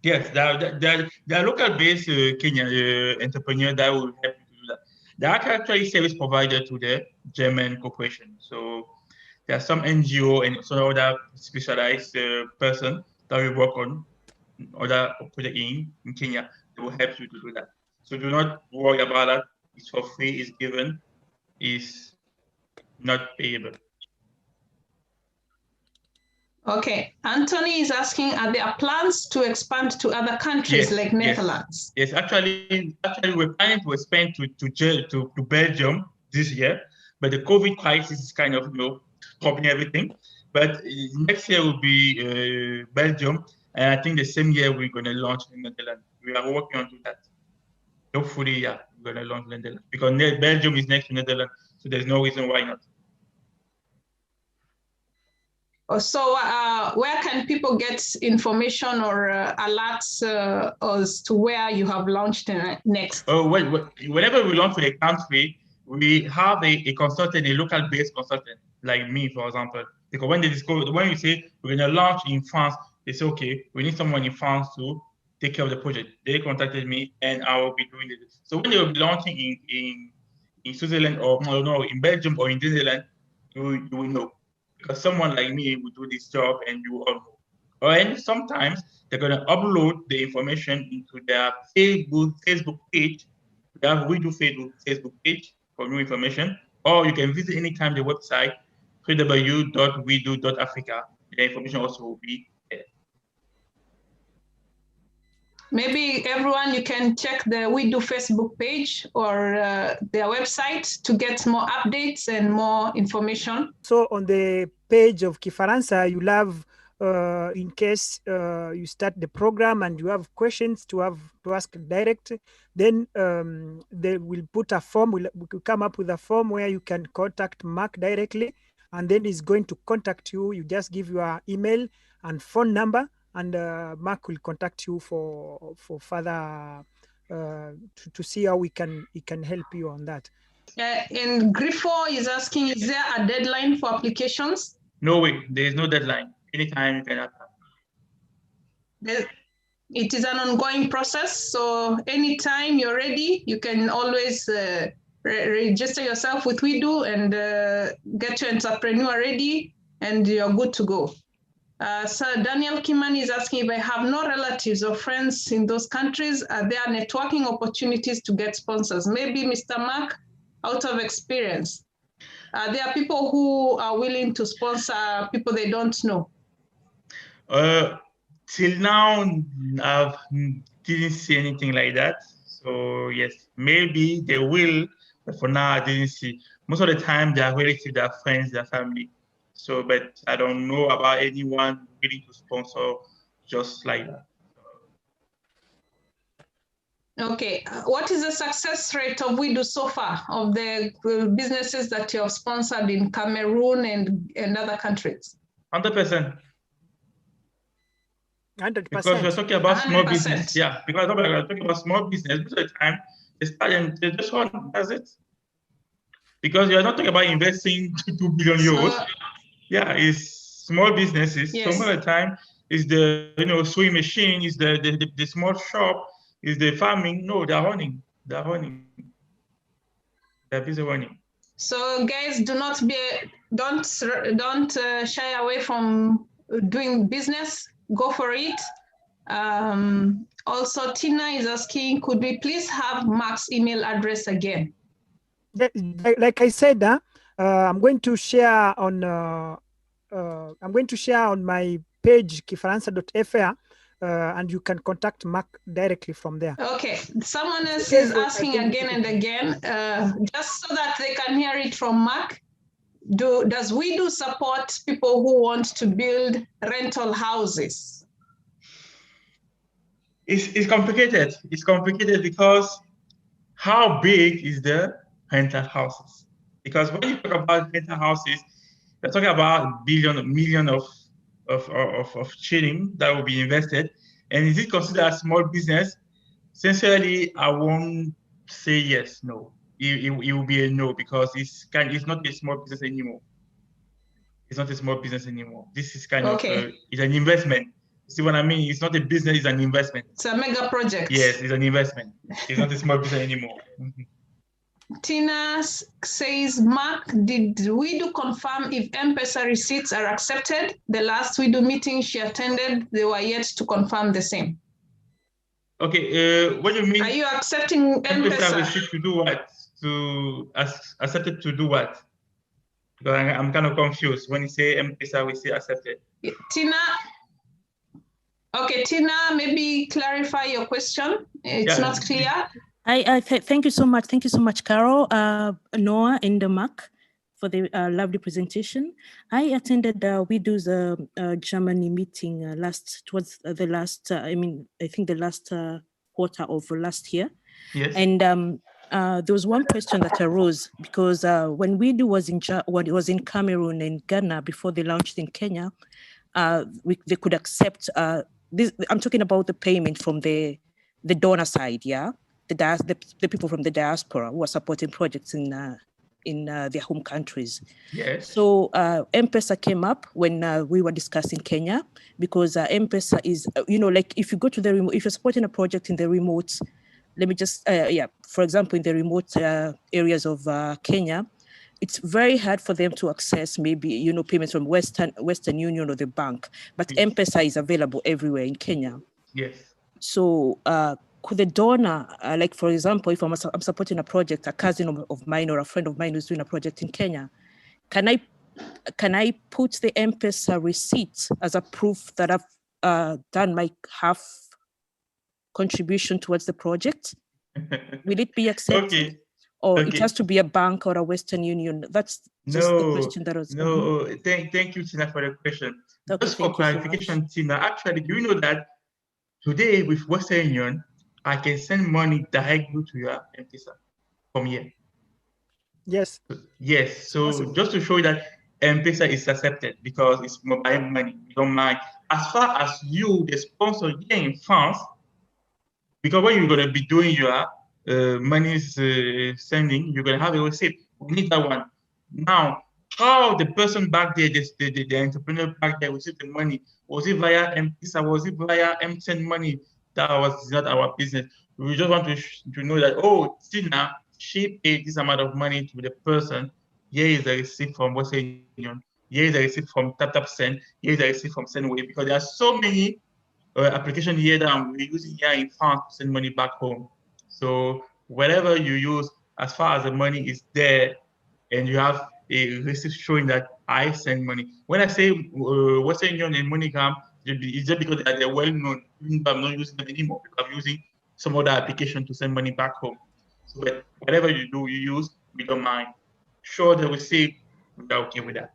Yes, there are local-based Kenyan entrepreneurs that will help you to do that. They are actually service provider to the German corporation. So there are some NGO and some other specialized person that will work on other project in Kenya that will help you to do that. So do not worry about that. It's for free. It's given. It's not payable. Okay, Anthony is asking, are there plans to expand to other countries like Netherlands? Yes, actually we're planning to expand to Belgium this year, but the COVID crisis is kind of stopping everything. But next year will be Belgium, and I think the same year we're going to launch in Netherlands. We are working on that. Hopefully, yeah, we're going to launch in Netherlands because Belgium is next to Netherlands, so there's no reason why not. So where can people get information or alerts as to where you have launched next? Oh, whenever we launch for a country, we have a consultant, a local-based consultant, like me, for example. Because when you say we're going to launch in France, they say, okay, we need someone in France to take care of the project. They contacted me, and I will be doing it. So when they will be launching in Switzerland or no, in Belgium or in Netherlands, you will know. Because someone like me will do this job, and you all know. And sometimes they're going to upload the information into their Facebook page. We have Widu Facebook page for new information, or you can visit anytime the website www.widu-africa. The information also will be there. Maybe everyone, you can check the Widu Facebook page or their website to get more updates and more information. So on the page of Kifaransa, you'll have, in case you start the program and you have questions to ask direct, then they will put a form, we'll come up with a form where you can contact Mark directly, and then he's going to contact you. You just give your email and phone number, and Mark will contact you for further to see how he can help you on that. And Griffo is asking, is there a deadline for applications? No way, there is no deadline. Anytime you can apply. It is an ongoing process, so anytime you're ready, you can always register yourself with Widu and get your entrepreneur ready, and you're good to go. So Daniel Kimani is asking, if I have no relatives or friends in those countries, are there networking opportunities to get sponsors? Maybe Mr. Mark, out of experience, there are people who are willing to sponsor people they don't know. Till now, I didn't see anything like that. So yes, maybe they will, but for now, I didn't see. Most of the time, they are relatives, their friends, their family. So, but I don't know about anyone willing to sponsor just like that. Okay, what is the success rate of Widu so far of the businesses that you have sponsored in Cameroon and other countries? 100%. 100%. Because we're talking about small 100%. business. Yeah, because we're talking about small business. Most of the time, they start and they just want, that's it. Because you're not talking about investing 2 billion euros. Yeah, it's small businesses. Yes. So most of the time, is the sewing machine, is the small shop, is the farming. No, they're running. They're running. They're busy running. So guys, don't shy away from doing business. Go for it. Also, Tina is asking, could we please have Mark's email address again? Like I said, I'm going to share on my page kifaransa.fr, and you can contact Mark directly from there. Okay, someone else is asking again and again, just so that they can hear it from Mark. Does Widu support people who want to build rental houses? It's complicated. It's complicated because how big is the rental houses? Because when you talk about rental houses, you're talking about million of shilling that will be invested. And is it considered a small business? Sincerely, I won't say yes, no. It will be a no, because it's not a small business anymore. It's not a small business anymore. This is kind of it's an investment. See what I mean? It's not a business, it's an investment. It's a mega project. Yes, it's an investment. It's not a small business anymore. Tina says, Mark, did Widu confirm if M-Pesa receipts are accepted? The last Widu meeting she attended, they were yet to confirm the same. Okay, what do you mean? Are you accepting M-Pesa receipt to do what? Accepted to do what? Because I'm kind of confused. When you say M-Pesa receipt accepted. Tina, okay, Tina, maybe clarify your question. It's not clear. Thank you so much. Thank you so much, Carol, Noah, and Mark for the lovely presentation. I attended Widu's Germany meeting I think the last quarter of last year. Yes. And there was one question that arose because when Widu was in Cameroon and Ghana before they launched in Kenya, they could accept this. I'm talking about the payment from the donor side, yeah. The people from the diaspora who are supporting projects in their home countries. Yes. So M-Pesa came up when we were discussing Kenya, because M-Pesa is, like if you go to the remote, if you're supporting a project in the remote, for example, in the remote areas of Kenya, it's very hard for them to access maybe, payments from Western Union or the bank, but yes. M-Pesa is available everywhere in Kenya. Yes. So could the donor, like for example, if I'm supporting a project, a cousin of mine or a friend of mine who's doing a project in Kenya, can I put the M-Pesa receipt as a proof that I've done my half contribution towards the project? Will it be accepted? Okay. Or it has to be a bank or a Western Union? That's just the question that was. No, thank you, Tina, for the question. Okay, just for clarification, so Tina, actually, do you know that today with Western Union, I can send money directly to your M-Pesa from here? Yes. Yes. So just to show you that M-Pesa is accepted because it's mobile money. You don't mind. As far as you, the sponsor here in France, because when you're going to be doing your money sending, you're going to have a receipt. We need that one. Now, how the person back there, the entrepreneur back there received the money, was it via M-Pesa? Was it via M-Send money? That was not our business. We just want to know that, oh, Tina, she paid this amount of money to the person. Here is the receipt from Western Union. Here is the receipt from TapTapSend. Here is the receipt from SendWave. Because there are so many applications here that we're using here in France to send money back home. So whatever you use, as far as the money is there, and you have a receipt showing that I send money. When I say Western Union and MoneyGram, it's just because they're well known. I'm not using them anymore because I'm using some other application to send money back home. So, but whatever you do, you use, we don't mind. Sure, the receipt, we're okay with that.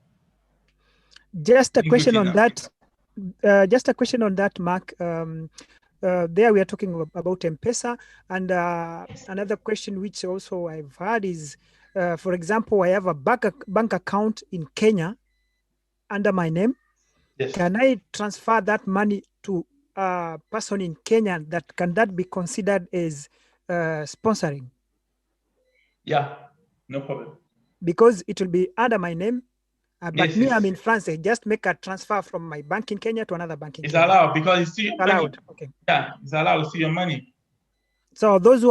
Just a question on that. Mark. there we are talking about M-Pesa. And another question which also I've heard is, for example, I have a bank account in Kenya under my name. Yes. Can I transfer that money to a person in Kenya? Can that be considered as sponsoring? Yeah, no problem. Because it will be under my name. But Yes, me, yes. I'm in France. I just make a transfer from my bank in Kenya to another bank in It's Kenya. allowed because it's still your money. Allowed. Okay. Yeah, it's allowed. It's still your money. So those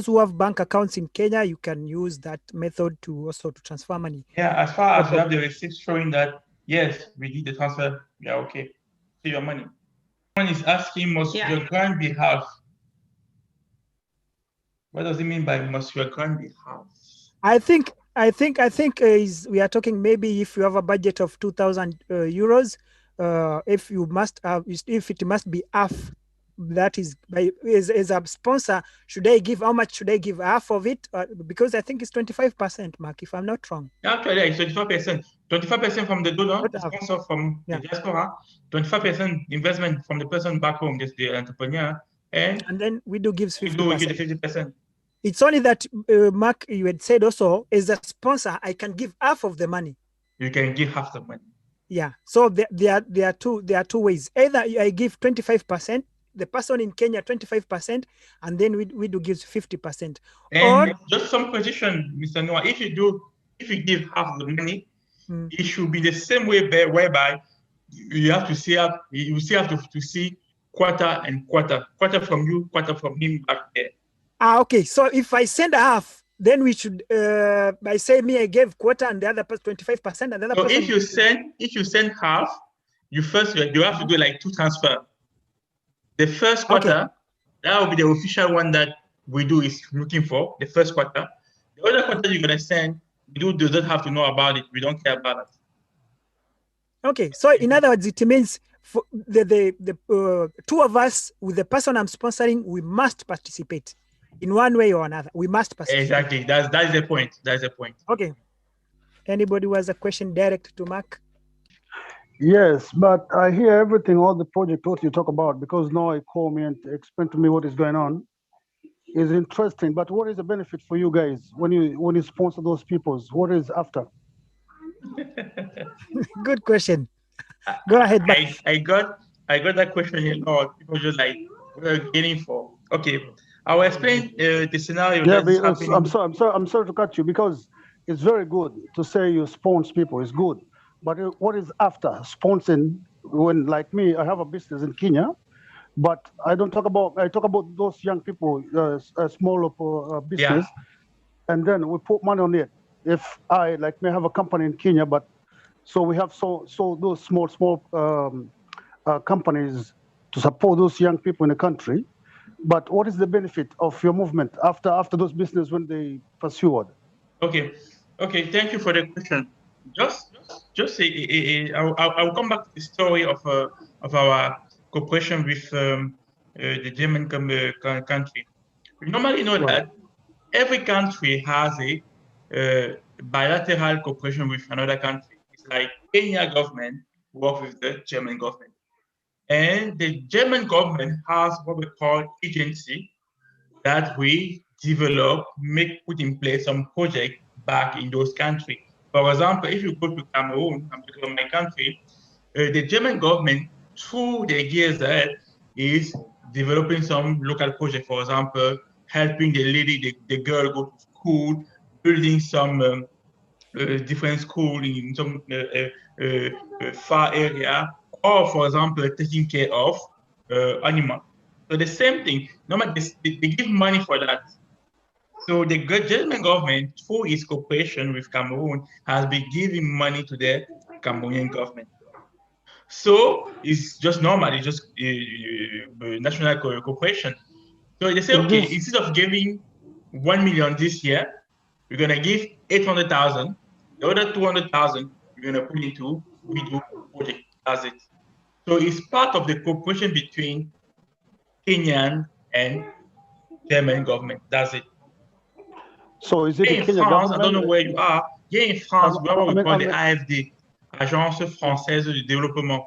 who have bank accounts in Kenya, you can use that method to also to transfer money. Yeah, as far as you have the receipts showing that yes, we did the transfer. Yeah, okay. See your money. Someone is asking, must your grant be half? What does it mean by must your grant be half? I think is we are talking maybe if you have a budget of 2,000 euros, if you must have, if it must be half, that is by as a sponsor, should I give, how much should I give, half of it? Because I think it's 25%, Mark, if I'm not wrong. Actually, it's 25%. 25% from the donor, the sponsor from the diaspora, 25% investment from the person back home, just the entrepreneur, and then Widu gives 50%. We give the 50%. It's only that, Mark, you had said also, as a sponsor, I can give half of the money. You can give half the money. Yeah. So there are two ways. Either I give 25%, the person in Kenya 25%, and then Widu gives 50%. And or, just some position, Mr. Noah, if you give half the money, it should be the same way whereby you have to see up, you still have to see quarter and quarter from you, quarter from him back there. Okay. So if I send half, then we should, I say me, I gave quarter and the other person 25%. And the other so person, if you send half, you have to do like 2 transfers. The first quarter, that will be the official one that Widu is looking for, the first quarter. The other quarter you're going to send, Widu doesn't have to know about it. We don't care about it. Okay. So in other words, it means for the two of us with the person I'm sponsoring, we must participate. In one way or another, we must participate. Exactly. That's the point. That's the point. Okay. Anybody who has a question direct to Mark? Yes, but I hear everything, all the project, what you talk about, because now you call me and explain to me what is going on. Is interesting, but what is the benefit for you guys when you sponsor those peoples? What is after? Good question. Go ahead. I got that question a lot. People just like, what are you getting for? Okay. I will explain the scenario. Yeah, I'm sorry to cut you, because it's very good to say you sponsor people. It's good, but what is after sponsoring? When, like me, I have a business in Kenya, but I talk about those young people, a small business, and then we put money on it. If I may have a company in Kenya, but so we have so those small companies to support those young people in the country. But what is the benefit of your movement after those business when they pursued? Okay. Thank you for the question. I'll come back to the story of our cooperation with the German country. We normally know that every country has a bilateral cooperation with another country. It's like Kenya government works with the German government. And the German government has what we call agency that we develop, put in place some project back in those countries. For example, if you go to Cameroon, I'm talking about my country, the German government, through the GSZ, is developing some local project. For example, helping the girl go to school, building some different school in some far area, or, for example, taking care of animals. So the same thing, normally they give money for that. So the German government, through its cooperation with Cameroon, has been giving money to the Cameroonian government. So it's just normal, it's just national cooperation. So they say, okay, instead of giving 1 million this year, we're going to give 800,000. The other 200,000, we're going to put into Widu project. That's it. So it's part of the cooperation between Kenyan and German government. That's it. So is it in Kenya France, government? I don't know where you are. Here in France, we have what we call the AFD, Agence Française de Développement.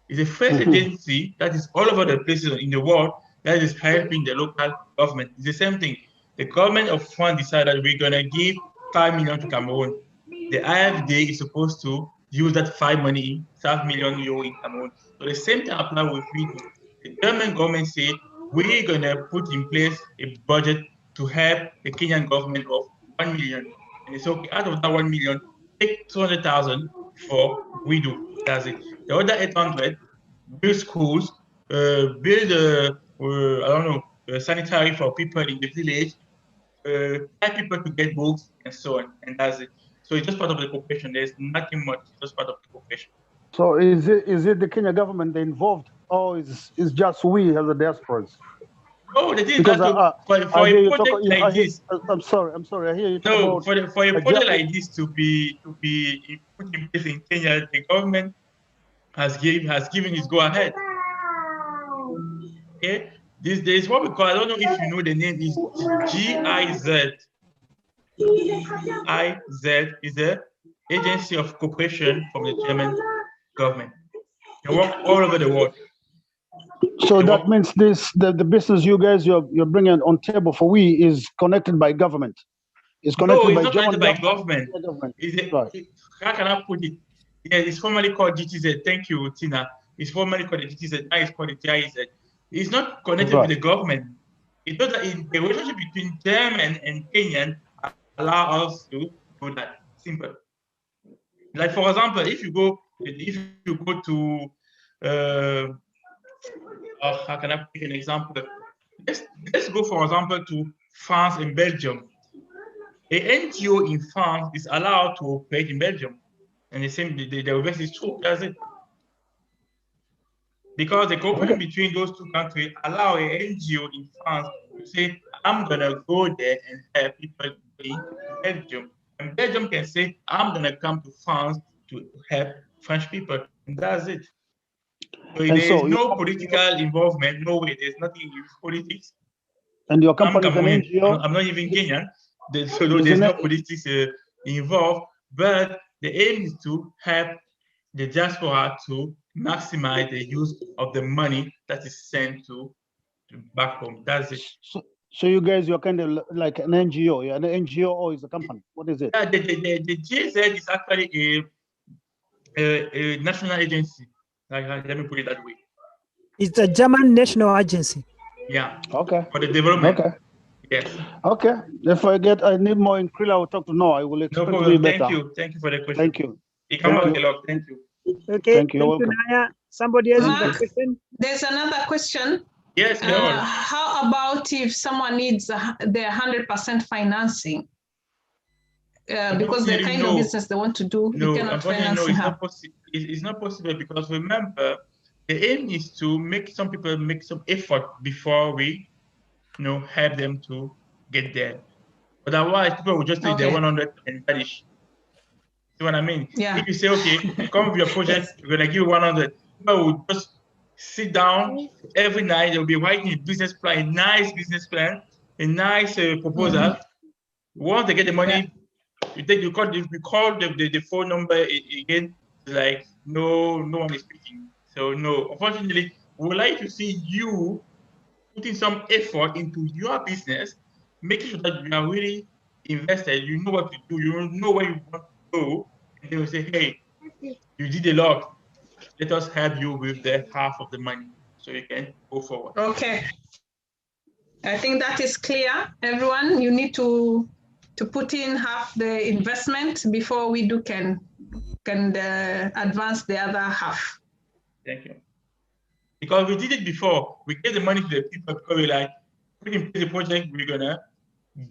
It's a first agency that is all over the places in the world that is helping the local government. It's the same thing. The government of France decided we're going to give 5 million to Cameroon. The IFD is supposed to use that 5 million euro in Cameroon. So the same thing applies with WIDU. The German government said, we're going to put in place a budget to help the Kenyan government of 1 million. And it's okay, out of that 1 million, take 200,000 for WIDU. That's it. The other 800, build schools, build, I don't know, sanitary for people in the village, help people to get books and so on. And that's it. So it's just part of the cooperation. There's nothing much. It's just part of the cooperation. So is it the Kenya government involved, or is just we as the diasporas? No, the thing is that for a project like this. I'm sorry. I hear you. No, for a project like this to be put in place in Kenya, the government has given its go ahead. Okay, there is what we call, I don't know if you know the name, is GIZ. GIZ is the Agency of Cooperation from the German government. They work all over the world. So that means the business you guys you're bringing on table for we is connected by government. It's connected by German government. How can I put it? Yeah, it's formerly called GTZ. Thank you, Tina. It's formerly called the GTZ. Now it's called the GIZ. It's not connected with the government. It does that the relationship between German and Kenyan allow us to do that. Simple. Like for example, if you go to how can I pick an example? Let's go for example to France and Belgium. A NGO in France is allowed to operate in Belgium, and the same the reverse is true. That's it. Because the cooperation between those two countries allow an NGO in France to say, I'm gonna go there and help people in Belgium. And Belgium can say, I'm gonna come to France to help French people. And that's it. So there is no political involvement, no way, there's nothing in politics. And your company is an NGO? I'm not even Kenyan, so there's no politics involved, but the aim is to help the diaspora to maximize the use of the money that is sent to back home. That's it. So you guys, you're kind of like an NGO. You're an NGO or is a company? What is it? Yeah, the GZ is actually a national agency. Let me put it that way. It's a German national agency. Yeah. Okay. For the development. Okay. Yes. Okay. If I need more in Krila, I will talk to Noah. I will explain to you better. Thank you for the question. Thank you. Thank you. Okay. Thank you. Naya. Somebody else with a question? There's another question. Yes, how about if someone needs their 100% financing? Because the kind of business they want to do, you cannot finance it's not possible because remember, the aim is to make some people make some effort before we help them to get there. Otherwise, people will just take their 100 and vanish. See what I mean? Yeah. If you say, okay, come with your project, we're gonna give you 100, people will just sit down every night. They'll be writing a business plan, a nice business plan, a nice proposal. Once they get the money, we call the phone number again. Like no one is picking. So no, unfortunately, we would like to see you putting some effort into your business, making sure that you are really invested. You know what to do. You know where you want to go, and they will say, "Hey, you did a lot. Let us help you with the half of the money, so you can go forward." Okay. I think that is clear. Everyone, you need to put in half the investment before we can advance the other half. Thank you. Because we did it before. We gave the money to the people because we put in place the project, we're gonna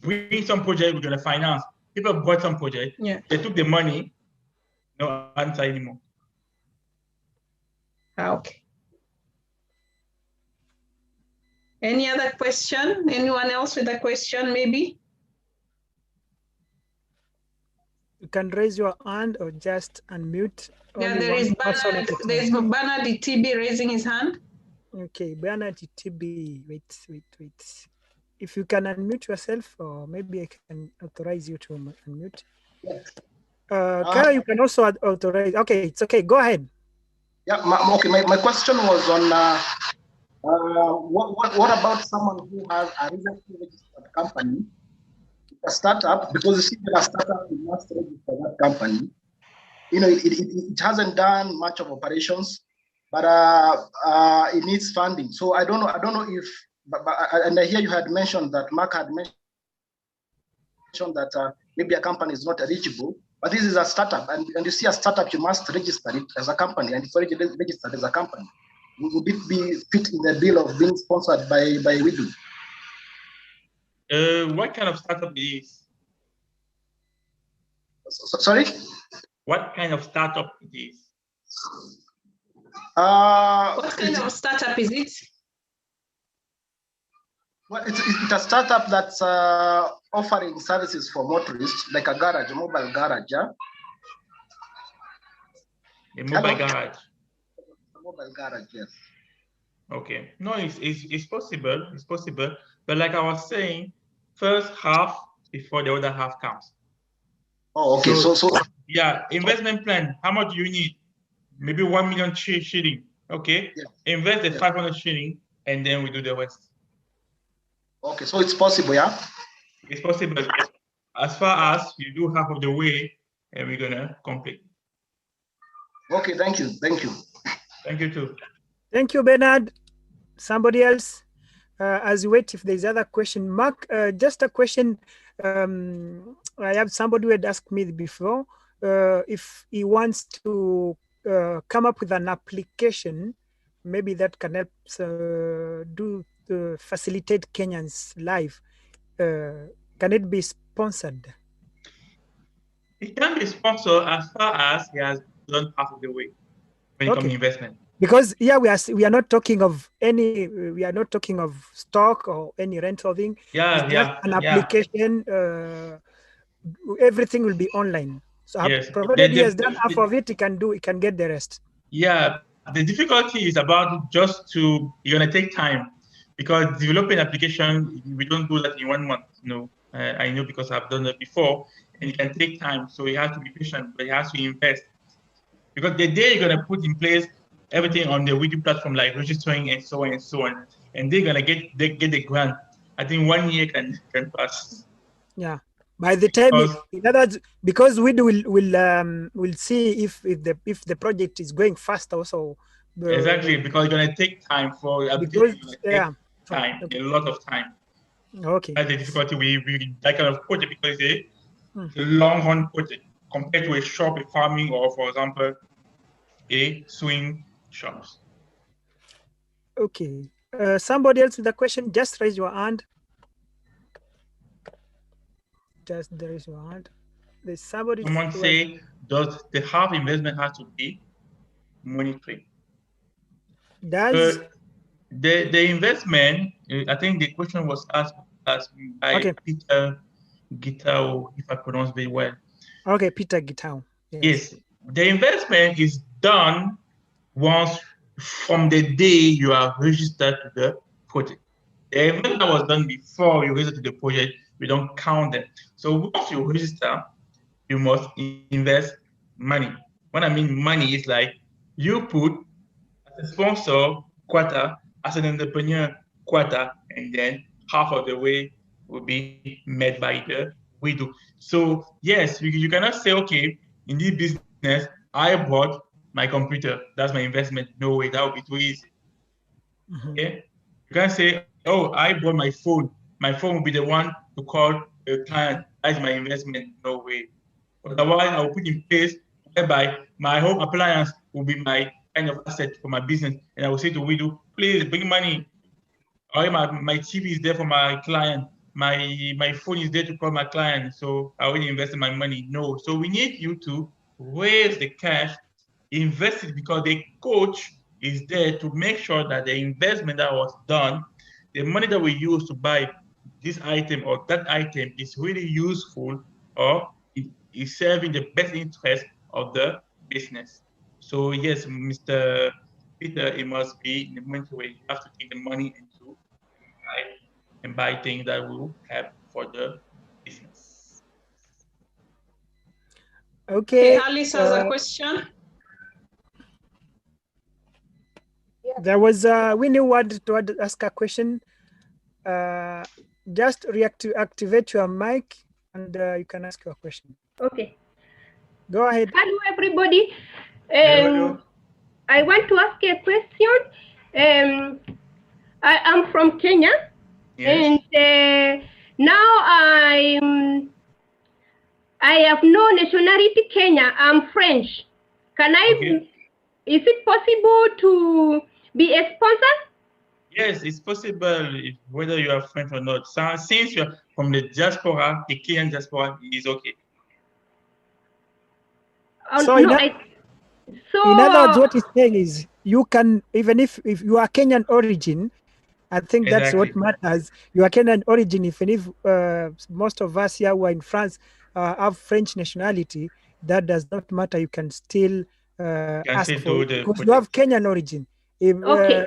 bring some project, we're gonna finance. People bought some project, they took the money, no answer anymore. Okay. Any other question? Anyone else with a question, maybe? You can raise your hand or just unmute. Yeah, there is Bernard TB raising his hand. Okay, Bernard TB, wait. If you can unmute yourself, or maybe I can authorize you to unmute. Kara, you can also authorize. Okay, it's okay. Go ahead. Yeah, my question was on What about someone who has a recently registered company, a startup? Because you see, when a startup, you must register that company. You know, it hasn't done much of operations, but it needs funding. So I don't know if, and I hear you had mentioned that Mark had mentioned that maybe a company is not eligible, but this is a startup, and you see a startup, you must register it as a company, and it's already registered as a company. Would it be fit in the bill of being sponsored by Widu? What kind of startup it is? Sorry? What kind of startup it is? What kind of startup is it? Well, it's a startup that's offering services for motorists, like a garage, a mobile garage. Yeah? A mobile garage. A mobile garage, yes. Okay. No, it's possible. It's possible. But like I was saying, first half before the other half comes. Oh, okay. So yeah, investment plan. How much do you need? Maybe 1 million shilling. Okay. Yeah. Invest the 500 shilling, and then we do the rest. Okay, so it's possible, yeah? It's possible. As far as you do half of the way, and we're gonna complete. Okay, thank you. Thank you. Thank you too. Thank you, Bernard. Somebody else? As you wait, if there's other question, Mark, just a question. I have somebody who had asked me before if he wants to come up with an application, maybe that can help facilitate Kenyans' life. Can it be sponsored? It can be sponsored as far as he has done half of the way when it comes to investment. Because we are not talking of stock or any rental thing. Yeah, it's just an application. Everything will be online. So yes, provided he has done half of it, he can get the rest. Yeah, the difficulty is about you're gonna take time, because developing an application, we don't do that in 1 month. No, I know because I've done that before, and it can take time. So you have to be patient, but you have to invest, because the day you're gonna put in place everything on the Widu platform, like registering and so on and so on, and they're gonna get the grant. I think 1 year can pass. Yeah. By the time, in other words, because we will see if the project is going fast also. Exactly, because it's gonna take time for a lot of time. Okay. That's the difficulty with that kind of project, because it's a long run project compared to a shop, a farming, or for example, a swing shops. Okay. Somebody else with a question, just raise your hand. Just raise your hand. There's somebody. Someone say, does the half investment have to be monetary? Does the investment? I think the question was asked by Peter Gitao, if I pronounce very well. Okay, Peter Gitao. Yes, the investment is done once from the day you are registered to the project. The investment that was done before you register to the project, we don't count them. So once you register, you must invest money. When I mean money, it's like you put as a sponsor quarter, as an entrepreneur quarter, and then half of the way will be made by the Widu. So yes, you cannot say, okay, in this business, I bought my computer, that's my investment. No way, that would be too easy. Okay, you can't say, oh, I bought my phone will be the one to call a client, that's my investment. No way. Otherwise, I will put in place whereby my home appliance will be my kind of asset for my business, and I will say to Widu, please bring money. Or my TV is there for my client, my phone is there to call my client, so I already invested my money. No, so we need you to raise the cash, invest it, because the coach is there to make sure that the investment that was done, the money that we use to buy this item or that item, is really useful, or it is serving the best interest of the business. So yes, Mr. Peter, it must be in the moment where you have to take the money and buy things that will help for the business. Okay. Alice has a question. Yes, There was Winnie wanted to ask a question. Just activate your mic and you can ask your question. Okay. Go ahead. Hello, everybody. Hello. I want to ask a question. I am from Kenya, Yes. and now I have no nationality Kenya. I'm French. Can I? Okay. Is it possible to be a sponsor? Yes, it's possible whether you are French or not. So, since you're from the diaspora, the Kenyan diaspora is okay. So, no, in other words, what he's saying is you can, even if you are Kenyan origin, I think that's what matters. You are Kenyan origin, even if most of us here who are in France have French nationality, that does not matter. You can still ask for it because you have Kenyan origin. If,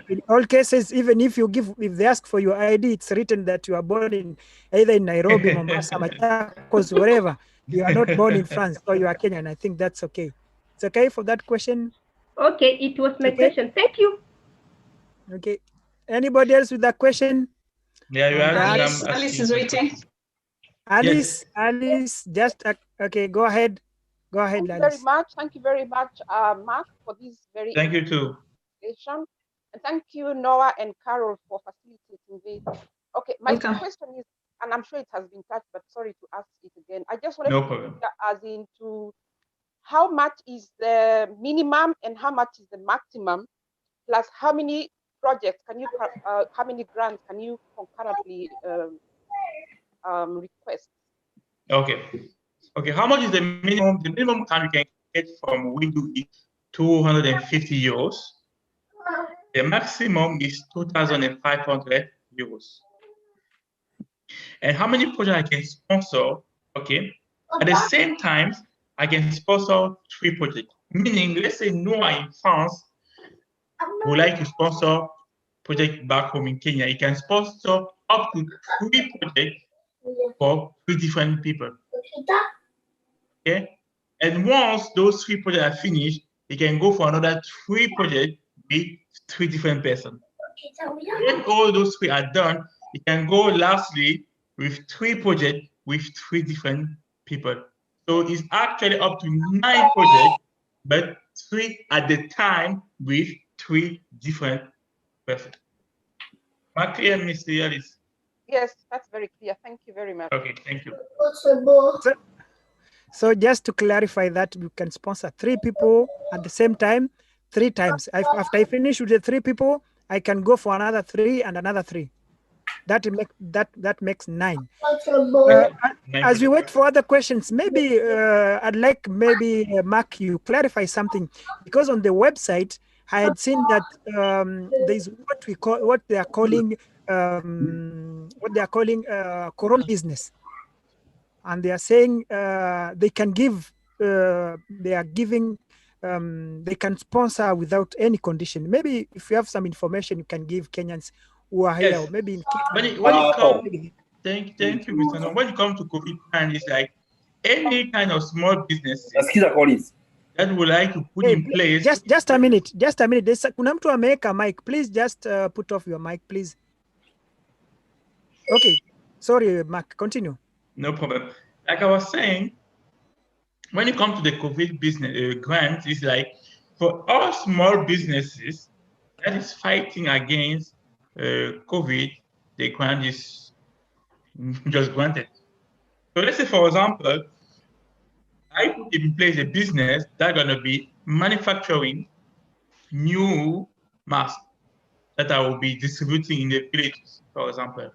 in all cases, even if they ask for your ID, it's written that you are born in either in Nairobi, Mombasa, Machakos, wherever. You are not born in France, so you are Kenyan. I think that's okay. It's okay for that question? Okay, it was my question. Thank you. Okay. Anybody else with that question? Yeah, you are. Alice is waiting. Alice, yes. Alice, just okay. Go ahead. Go ahead, Alice. Very much. Thank you very much, Mark, for this very. Thank you too. And thank you, Noah and Carol, for facilitating this. Okay, my question is, and I'm sure it has been touched, but sorry to ask it again. I just wanted to as into how much is the minimum and how much is the maximum, plus how many projects can you, how many grants can you concurrently request? Okay. Okay. How much is the minimum? The minimum grant you can get from Widu is 250 euros. The maximum is 2,500 euros. And how many projects I can sponsor? Okay. At the same time, I can sponsor 3 projects. Meaning, let's say Noah in France would like to sponsor project back home in Kenya. He can sponsor up to 3 projects for 3 different people. Okay. And once those 3 projects are finished, he can go for another 3 projects with 3 different persons. When all those 3 are done, he can go lastly with 3 projects with 3 different people. So it's actually up to 9 projects, but 3 at the time with 3 different persons. Am I clear, Mr. Ellis? Yes, that's very clear. Thank you very much. Okay, thank you. So just to clarify that, you can sponsor 3 people at the same time, 3 times. After I finish with the 3 people, I can go for another 3 and another 3. That makes 9. As we wait for other questions, maybe I'd like Mark, you clarify something, because on the website I had seen that there's what they are calling Corona business, and they are saying they can give they can sponsor without any condition. Maybe if you have some information, you can give Kenyans who are here, or maybe in thank you, Mr. No. When you come to COVID plan, it's like any kind of small business that would like to put in place. Just a minute. Kuna mtu ameweka mic. Please just put off your mic, please. Okay. Sorry, Mark. Continue. No problem. Like I was saying, when you come to the COVID business grant, it's like for all small businesses that is fighting against COVID, the grant is just granted. So let's say, for example, I put in place a business that's going to be manufacturing new masks that I will be distributing in the villages, for example.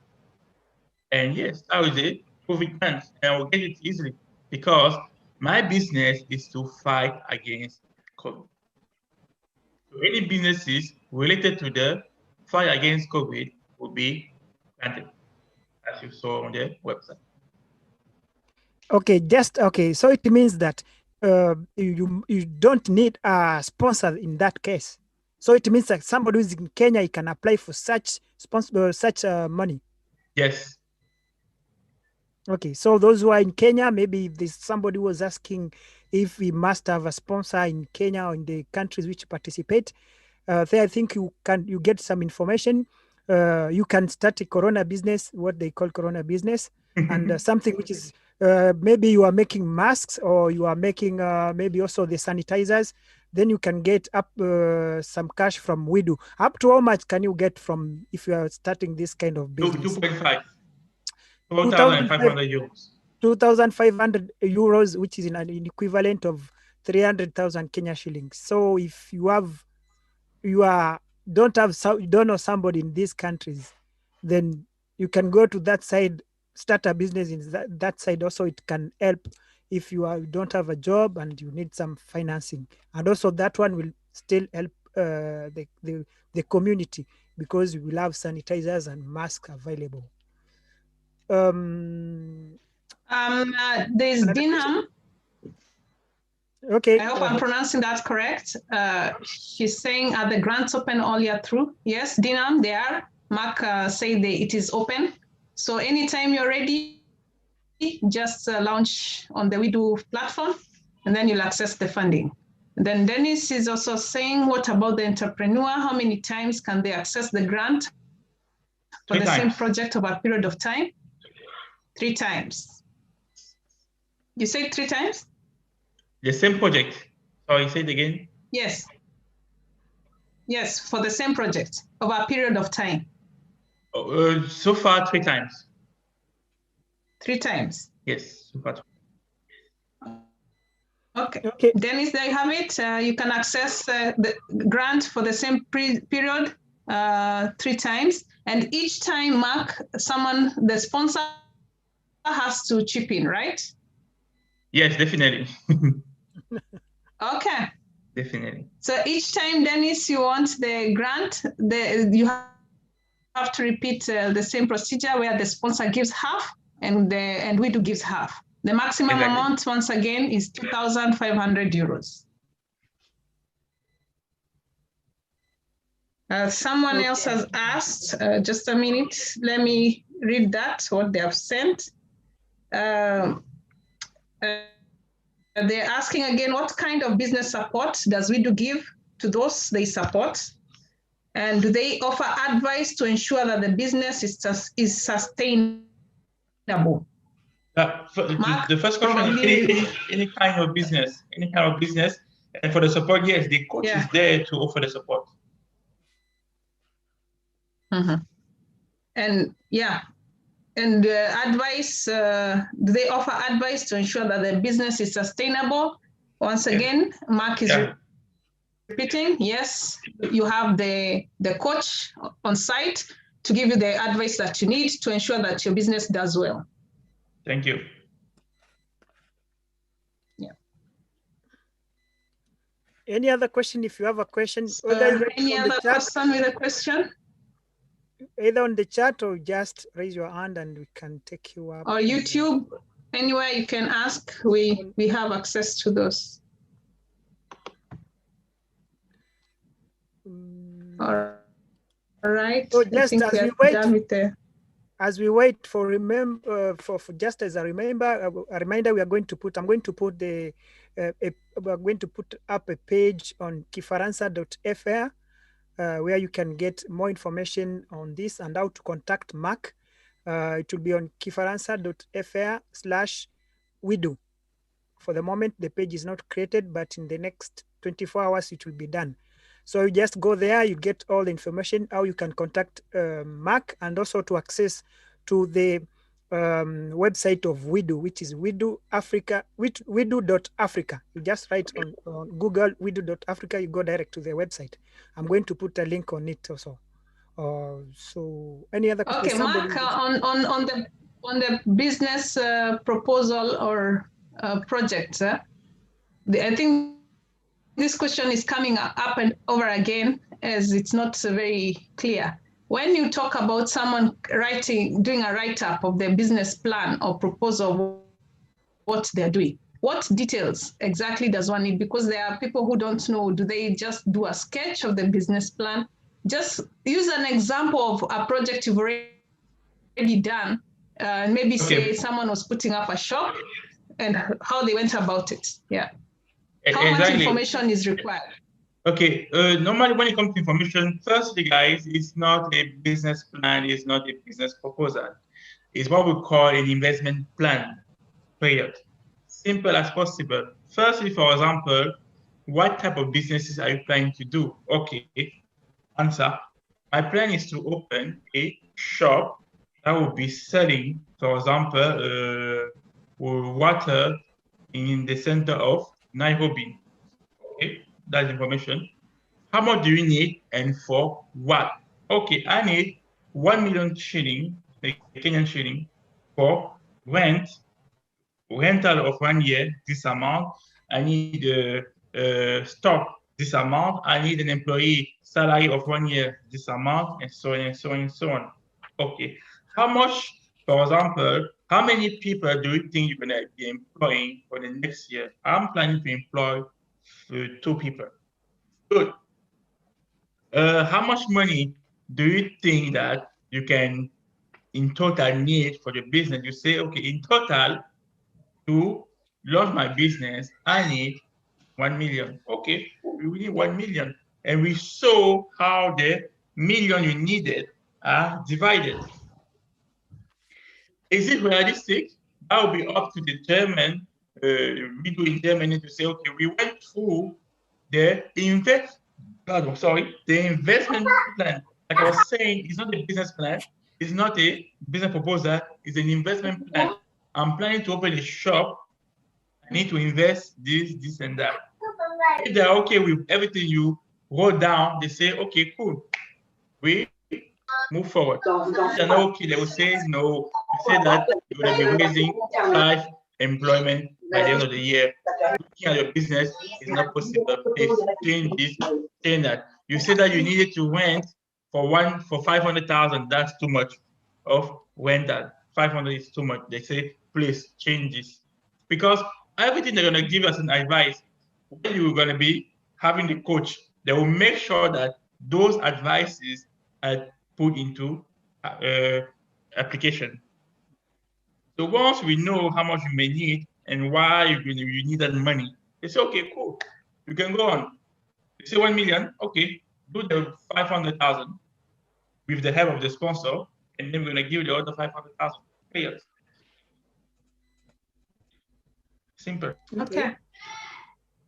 And yes, that was it, COVID grant, and I will get it easily because my business is to fight against COVID. So any businesses related to the fight against COVID will be granted, as you saw on the website. Okay, so it means that you don't need a sponsor in that case. So it means that somebody who's in Kenya, he can apply for such money. Yes. Okay, so those who are in Kenya, maybe if there's somebody who was asking if we must have a sponsor in Kenya or in the countries which participate, There, I think you get some information. You can start a Corona business, what they call Corona business, and something which is maybe you are making masks, or you are making maybe also the sanitizers. Then you can get up some cash from Widu. Up to how much can you get from if you are starting this kind of business? 2.5. 2,500 euros. 2,500 euros, which is an equivalent of 300,000 Kenya shillings. So if you don't know somebody in these countries, then you can go to that side, start a business in that side. Also, it can help if you don't have a job and you need some financing, and also that one will still help the community, because we will have sanitizers and masks available. There's Dinham. Okay. I hope I'm pronouncing that correct. She's saying, are the grants open all year through? Yes, Dinham, they are. Mark said it is open. So anytime you're ready, just launch on the Widu platform, and then you'll access the funding. And then Dennis is also saying, what about the entrepreneur? How many times can they access the grant for the same project over a period of time? 3 times. You said 3 times? The same project. Sorry, say it again. Yes. Yes, for the same project over a period of time. So far, 3 times. 3 times? Yes, so far. Okay. Dennis, there you have it. You can access the grant for the same period 3 times. And each time, Mark, the sponsor has to chip in, right? Yes, definitely. Okay. Definitely. So each time, Dennis, you want the grant, you have to repeat the same procedure where the sponsor gives half and Widu gives half. The maximum amount, once again, is 2,500 euros. Someone else has asked, just a minute, let me read that, what they have sent. They're asking again, what kind of business support does Widu give to those they support? And do they offer advice to ensure that the business is sustainable? Mark, the first question is any kind of business, and for the support, yes, the coach is there to offer the support. And and advice, do they offer advice to ensure that the business is sustainable? Once again, Mark is repeating, yes, you have the coach on site to give you the advice that you need to ensure that your business does well. Thank you. Yeah. Any other question? If you have a question, any other person with a question? Either on the chat or just raise your hand and we can take you up. Or YouTube, anywhere you can ask. We have access to those. All right. So just as we wait for just as a reminder, we are going to put. I'm going to put we are going to put up a page on kifaransa.fr. Where you can get more information on this and how to contact Mark. It will be on kifaransa.fr/Widu. For the moment, the page is not created, but in the next 24 hours, it will be done. So you just go there, you get all the information, how you can contact Mark, and also to access to the website of Widu, which is widu-africa, widu.africa. You just write on Google widu.africa, you go direct to the website. I'm going to put a link on it also. So any other questions? Okay, Mark, on the business proposal or project, I think this question is coming up and over again as it's not very clear. When you talk about someone doing a write-up of their business plan or proposal, what they're doing, what details exactly does one need? Because there are people who don't know, do they just do a sketch of the business plan? Just use an example of a project you've already done. Maybe say someone was putting up a shop and how they went about it. Yeah. How much information is required? Okay, normally when it comes to information, firstly, guys, it's not a business plan, it's not a business proposal. It's what we call an investment plan, period. Simple as possible. Firstly, for example, what type of businesses are you planning to do? Okay, answer. My plan is to open a shop that will be selling, for example, water in the center of Nairobi. Okay, that's information. How much do you need and for what? Okay, I need 1 million shilling, the Kenyan shilling, for rental of 1 year, this amount. I need stock, this amount. I need an employee salary of 1 year, this amount, and so on and so on and so on. Okay, how much, for example, how many people do you think you're going to be employing for the next year? I'm planning to employ 2 people. Good. How much money do you think that you can in total need for the business? You say, okay, in total, to launch my business, I need 1 million. Okay, we need 1 million. And we saw how the million you needed are divided. Is it realistic? That will be up to determine, we do in Germany to say, okay, we went through the investment plan. Like I was saying, it's not a business plan, it's not a business proposal, it's an investment plan. I'm planning to open a shop. I need to invest this, and that. If they're okay with everything you wrote down, they say, okay, cool. We move forward. If they're not okay, they will say, no, you say that you're going to be raising 5 employment by the end of the year. Looking at your business is not possible. They change this, saying that. You say that you needed to rent for 500,000. That's too much of rental. 500 is too much. They say, please change this. Because everything they're going to give us an advice, when you're going to be having the coach, they will make sure that those advices are put into application. So once we know how much you may need and why you need that money, they say, okay, cool, you can go on. They say 1 million, okay, do the 500,000 with the help of the sponsor, and then we're going to give you the other 500,000 payers. Simple. Okay.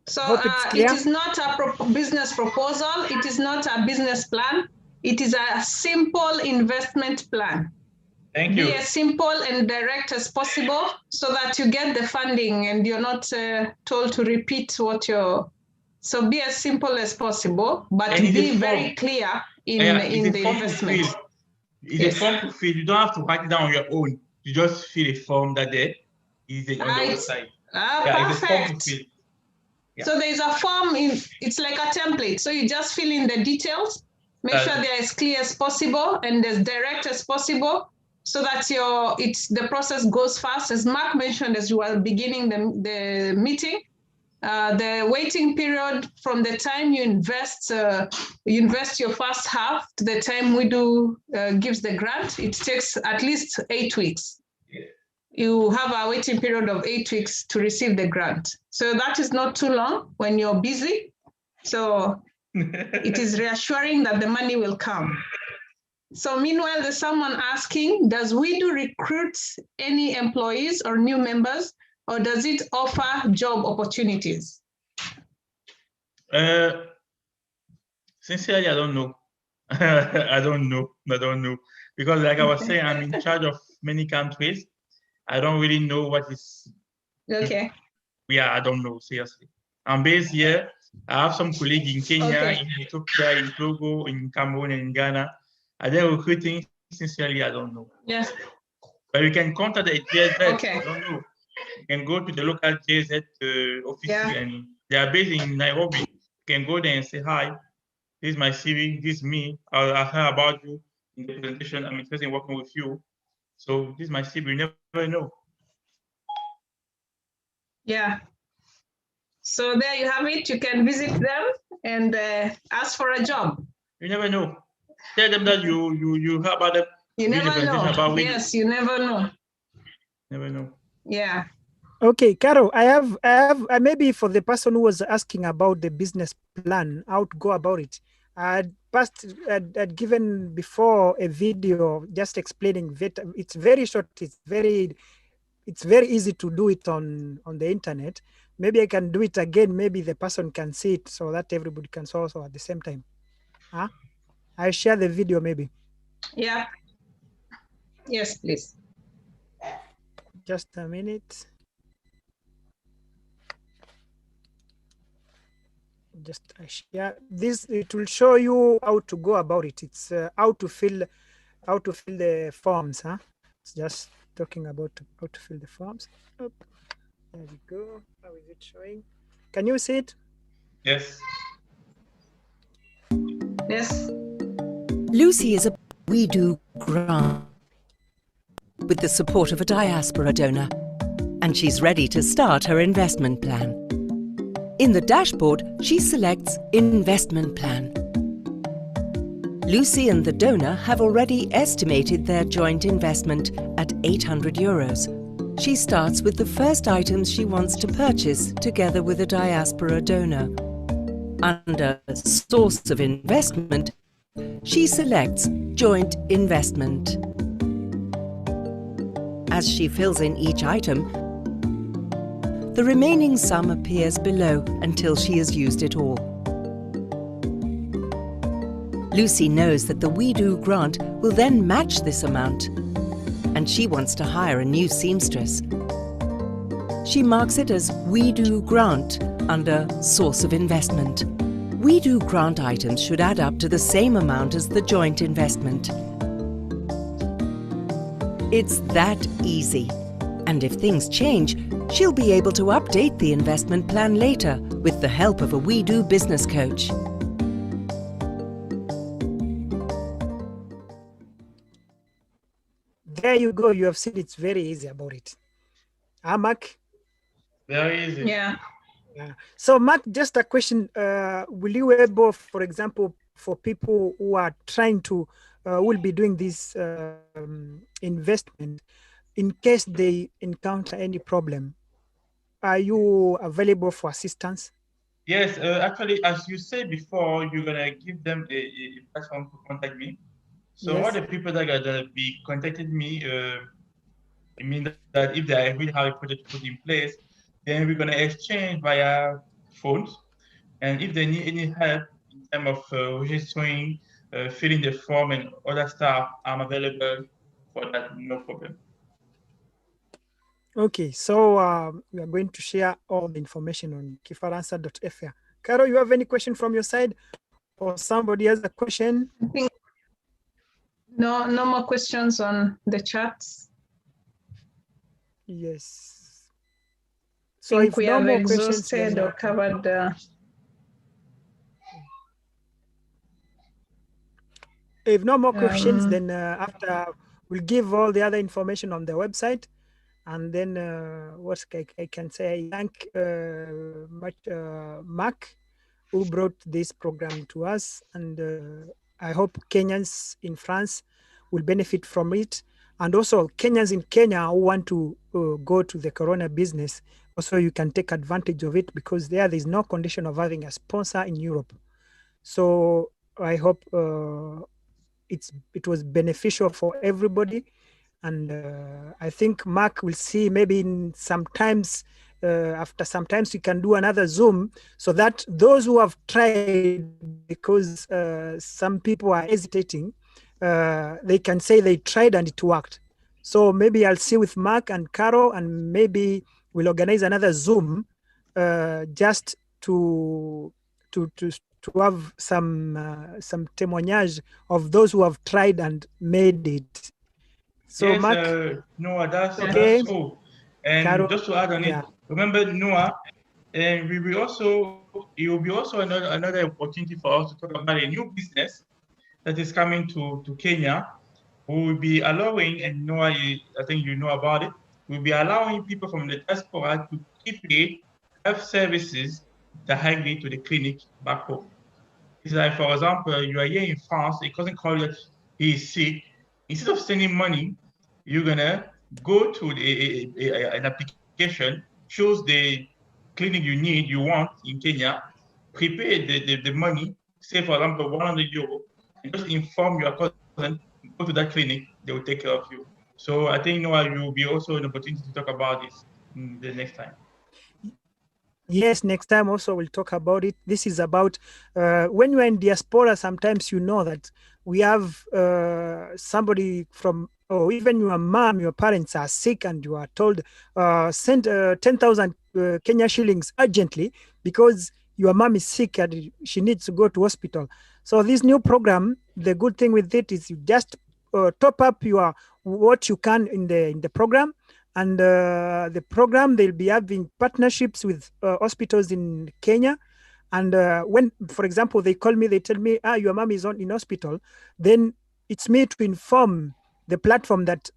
So it is not a business proposal. It is not a business plan. It is a simple investment plan. Thank you. Be as simple and direct as possible so that you get the funding and you're not told to repeat what you're... So be as simple as possible, but be very clear in the investment. It's a form to fill. You don't have to write it down on your own. You just fill a form that there is on the website. Perfect. It's a form to fill. Yeah. So there's a form, it's like a template. So you just fill in the details, make sure they're as clear as possible and as direct as possible so that the process goes fast. As Mark mentioned as you were beginning the meeting, the waiting period from the time you invest your first half to the time Widu gives the grant, it takes at least 8 weeks. You have a waiting period of 8 weeks to receive the grant. So that is not too long when you're busy. So it is reassuring that the money will come. So meanwhile, there's someone asking, does Widu recruit any employees or new members, or does it offer job opportunities? Sincerely, I don't know. I don't know. Because like I was saying, I'm in charge of many countries. I don't really know what is. Okay. Yeah, I don't know, seriously. I'm based here. I have some colleagues in Kenya, in Ethiopia, in Togo, in Cameroon, and in Ghana. Are they recruiting? Sincerely, I don't know. Yes. But you can contact the JZ. Okay. I don't know. You can go to the local JZ office, and they are based in Nairobi. You can go there and say, hi, this is my CV, this is me. I heard about you in the presentation. I'm interested in working with you. So this is my CV. You never know. Yeah. So there you have it. You can visit them and ask for a job. You never know. Tell them that you heard about them. You never know. Yes, you never know. Never know. Yeah. Okay, Caro, I have maybe for the person who was asking about the business plan, how to go about it. I'd given before a video just explaining that it's very short. It's very easy to do it on the internet. Maybe I can do it again. Maybe the person can see it so that everybody can see also at the same time. Huh? I share the video maybe. Yeah. Yes, please. Just a minute. Just I share this. It will show you how to go about it. It's how to fill the forms. Huh? It's just talking about how to fill the forms. Up. There we go. How is it showing? Can you see it? Yes. Yes. Lucy is a Widu Grant with the support of a Diaspora donor, and she's ready to start her investment plan. In the dashboard, she selects Investment Plan. Lucy and the donor have already estimated their joint investment at €800. She starts with the first items she wants to purchase together with a Diaspora donor. Under Source of Investment, she selects Joint Investment. As she fills in each item, the remaining sum appears below until she has used it all. Lucy knows that the Widu grant will then match this amount, and she wants to hire a new seamstress. She marks it as Widu Grant under Source of Investment. Widu grant items should add up to the same amount as the joint investment. It's that easy. And if things change, she'll be able to update the investment plan later with the help of a Widu business coach. There you go. You have seen it's very easy about it. Mark? Very easy. Yeah. Yeah. So, Mark, just a question. Will you able, for example, for people who are trying to, will be doing this investment, in case they encounter any problem, are you available for assistance? Yes, actually, as you said before, you're going to give them a platform to contact me. So Yes. all the people that are going to be contacting me, it means that if they really have a project to put in place, then we're going to exchange via phones. And if they need any help in terms of registering, filling the form and other stuff, I'm available for that, no problem. Okay, so we are going to share all the information on kifaransa.fr. Caro, you have any question from your side? Or somebody has a question? I think no more questions on the chats. Yes. So I think if we no have more exhausted questions, or covered. If no more questions, then after we'll give all the other information on the website. And then what I can say, thank Mark, who brought this program to us. And I hope Kenyans in France will benefit from it. And also Kenyans in Kenya who want to go to the Corona business, also you can take advantage of it, because there's no condition of having a sponsor in Europe. So I hope it was beneficial for everybody. And I think Mark will see maybe in sometimes, after sometimes we can do another Zoom, so that those who have tried, because some people are hesitating, they can say they tried and it worked. So maybe I'll see with Mark and Caro, and maybe we'll organize another Zoom just to have some témoignage of those who have tried and made it. So yes, Mark, Noah, that's true. And Caro, just to add on it, remember Noah, and it will be also another opportunity for us to talk about a new business that is coming to Kenya. We will be allowing, and Noah, I think you know about it, we'll be allowing people from the diaspora to quickly have services directly to the clinic back home. It's like, for example, you are here in France, a cousin called you, he is sick. Instead of sending money, you're gonna go to an application choose the clinic you want in Kenya, prepare the money, say for example 100 euro, and just inform your cousin, go to that clinic, they will take care of you. So I think, Noah, you will be also an opportunity to talk about this the next time. Yes, next time also we'll talk about it. This is about when you're in diaspora, sometimes you know that we have somebody from, or even your mom, your parents are sick and you are told, send 10,000 Kenya shillings urgently because your mom is sick and she needs to go to hospital. So this new program, the good thing with it is you just top up your what you can in the program. And the program, they'll be having partnerships with hospitals in Kenya. And when, for example, they call me, they tell me, your mom is in hospital, then it's me to inform the platform that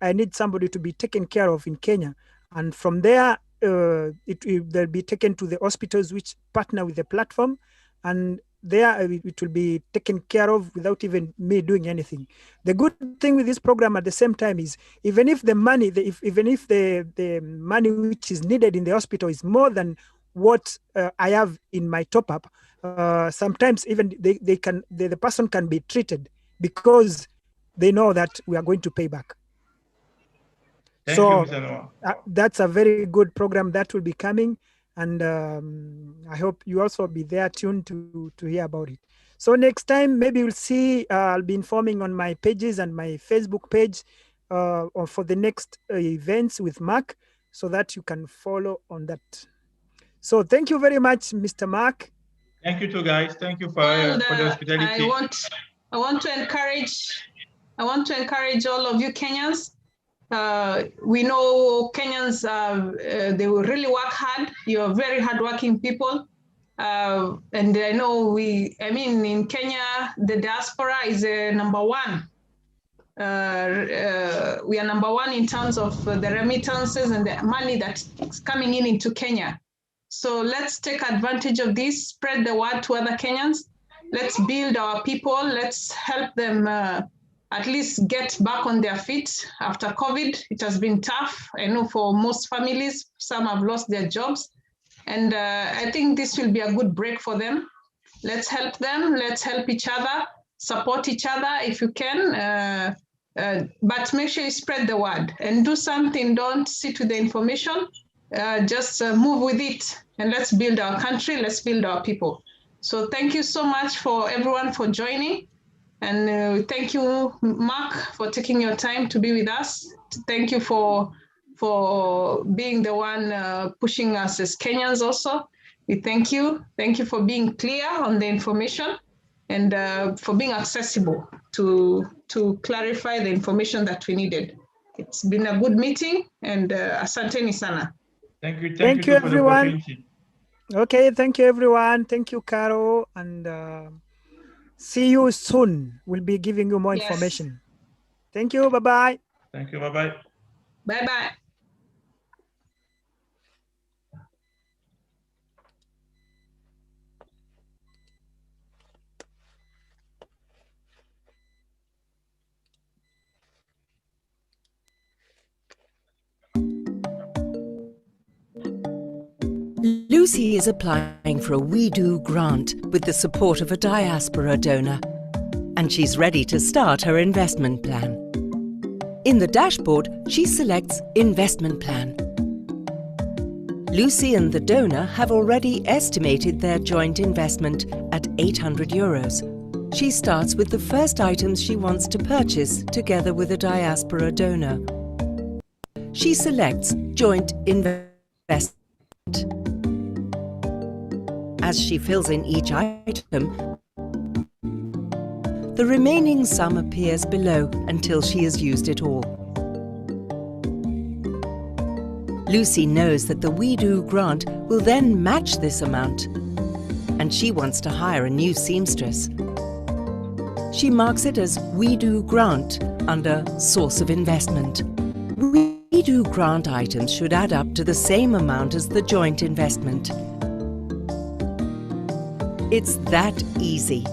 I need somebody to be taken care of in Kenya. And from there, they'll be taken to the hospitals which partner with the platform. And there it will be taken care of without even me doing anything. The good thing with this program at the same time is even if the money, even if the money which is needed in the hospital is more than what I have in my top up, sometimes even the person can be treated because they know that we are going to pay back. Thank you, Mr. Noah. That's a very good program that will be coming. And I hope you also be there tuned to hear about it. So next time, maybe we'll see, I'll be informing on my pages and my Facebook page for the next events with Mark, so that you can follow on that. So thank you very much, Mr. Mark. Thank you too, guys. Thank you for the hospitality. I want to encourage all of you Kenyans. We know Kenyans, they will really work hard. You're very hardworking people. And I know in Kenya, the diaspora is number one. We are number one in terms of the remittances and the money that's coming into Kenya. So let's take advantage of this, spread the word to other Kenyans. Let's build our people. Let's help them at least get back on their feet after COVID. It has been tough. I know for most families, some have lost their jobs. And I think this will be a good break for them. Let's help them. Let's help each other, support each other if you can. But make sure you spread the word and do something. Don't sit with the information. Just move with it. And let's build our country. Let's build our people. So thank you so much for everyone for joining. And thank you, Mark, for taking your time to be with us. Thank you for being the one pushing us as Kenyans also. We thank you. Thank you for being clear on the information and for being accessible to clarify the information that we needed. It's been a good meeting, and asanteni sana. Thank you. Thank you, everyone. Okay, thank you, everyone. Thank you, Caro, and see you soon. We'll be giving you more information. Thank you. Bye-bye. Thank you. Bye-bye. Bye-bye. Lucy is applying for a Widu grant with the support of a Diaspora donor, and she's ready to start her investment plan. In the dashboard, she selects Investment Plan. Lucy and the donor have already estimated their joint investment at 800 euros. She starts with the first items she wants to purchase together with a Diaspora donor. She selects Joint Investment. As she fills in each item, the remaining sum appears below until she has used it all. Lucy knows that the Widu grant will then match this amount, and she wants to hire a new seamstress. She marks it as Widu grant under Source of Investment. Widu grant items should add up to the same amount as the joint investment. It's that easy.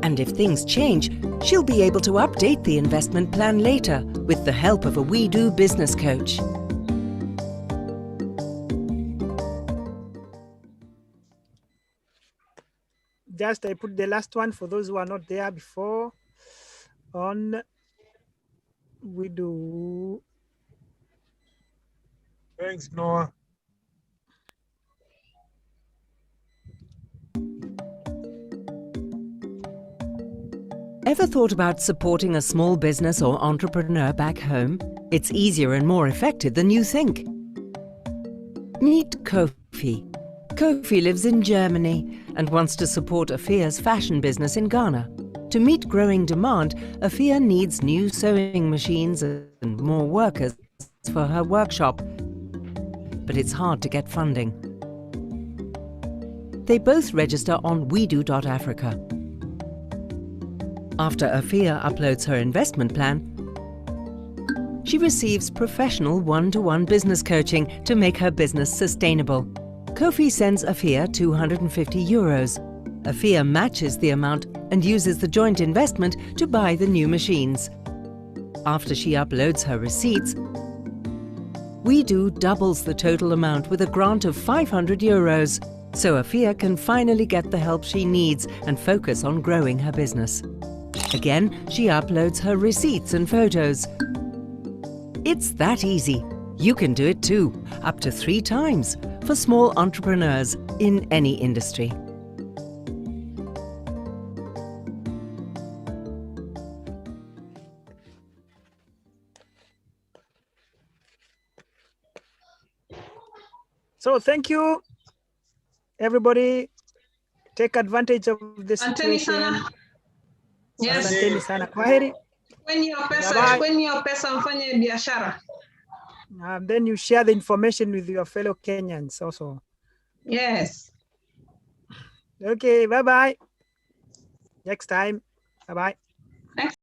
And if things change, she'll be able to update the investment plan later with the help of a Widu business coach. just I put the last one for those who are not there before on Widu. Thanks, Noah. Ever thought about supporting a small business or entrepreneur back home? It's easier and more effective than you think. Meet Kofi. Kofi lives in Germany and wants to support Afia's fashion business in Ghana. To meet growing demand, Afia needs new sewing machines and more workers for her workshop. But it's hard to get funding. They both register on widu-africa. After Afia uploads her investment plan, she receives professional one-to-one business coaching to make her business sustainable. Kofi sends Afia €250. Afia matches the amount and uses the joint investment to buy the new machines. After she uploads her receipts, Widu doubles the total amount with a grant of €500, so Afia can finally get the help she needs and focus on growing her business. Again, she uploads her receipts and photos. It's that easy. You can do it too, up to 3 times, for small entrepreneurs in any industry. So thank you, everybody. Take advantage of this situation. Yes. Asanteni sana. Kwaheri. Chukweni hiyo pesa mfanye biashara. Then you share the information with your fellow Kenyans also. Yes. Okay, bye-bye. Next time. Bye-bye.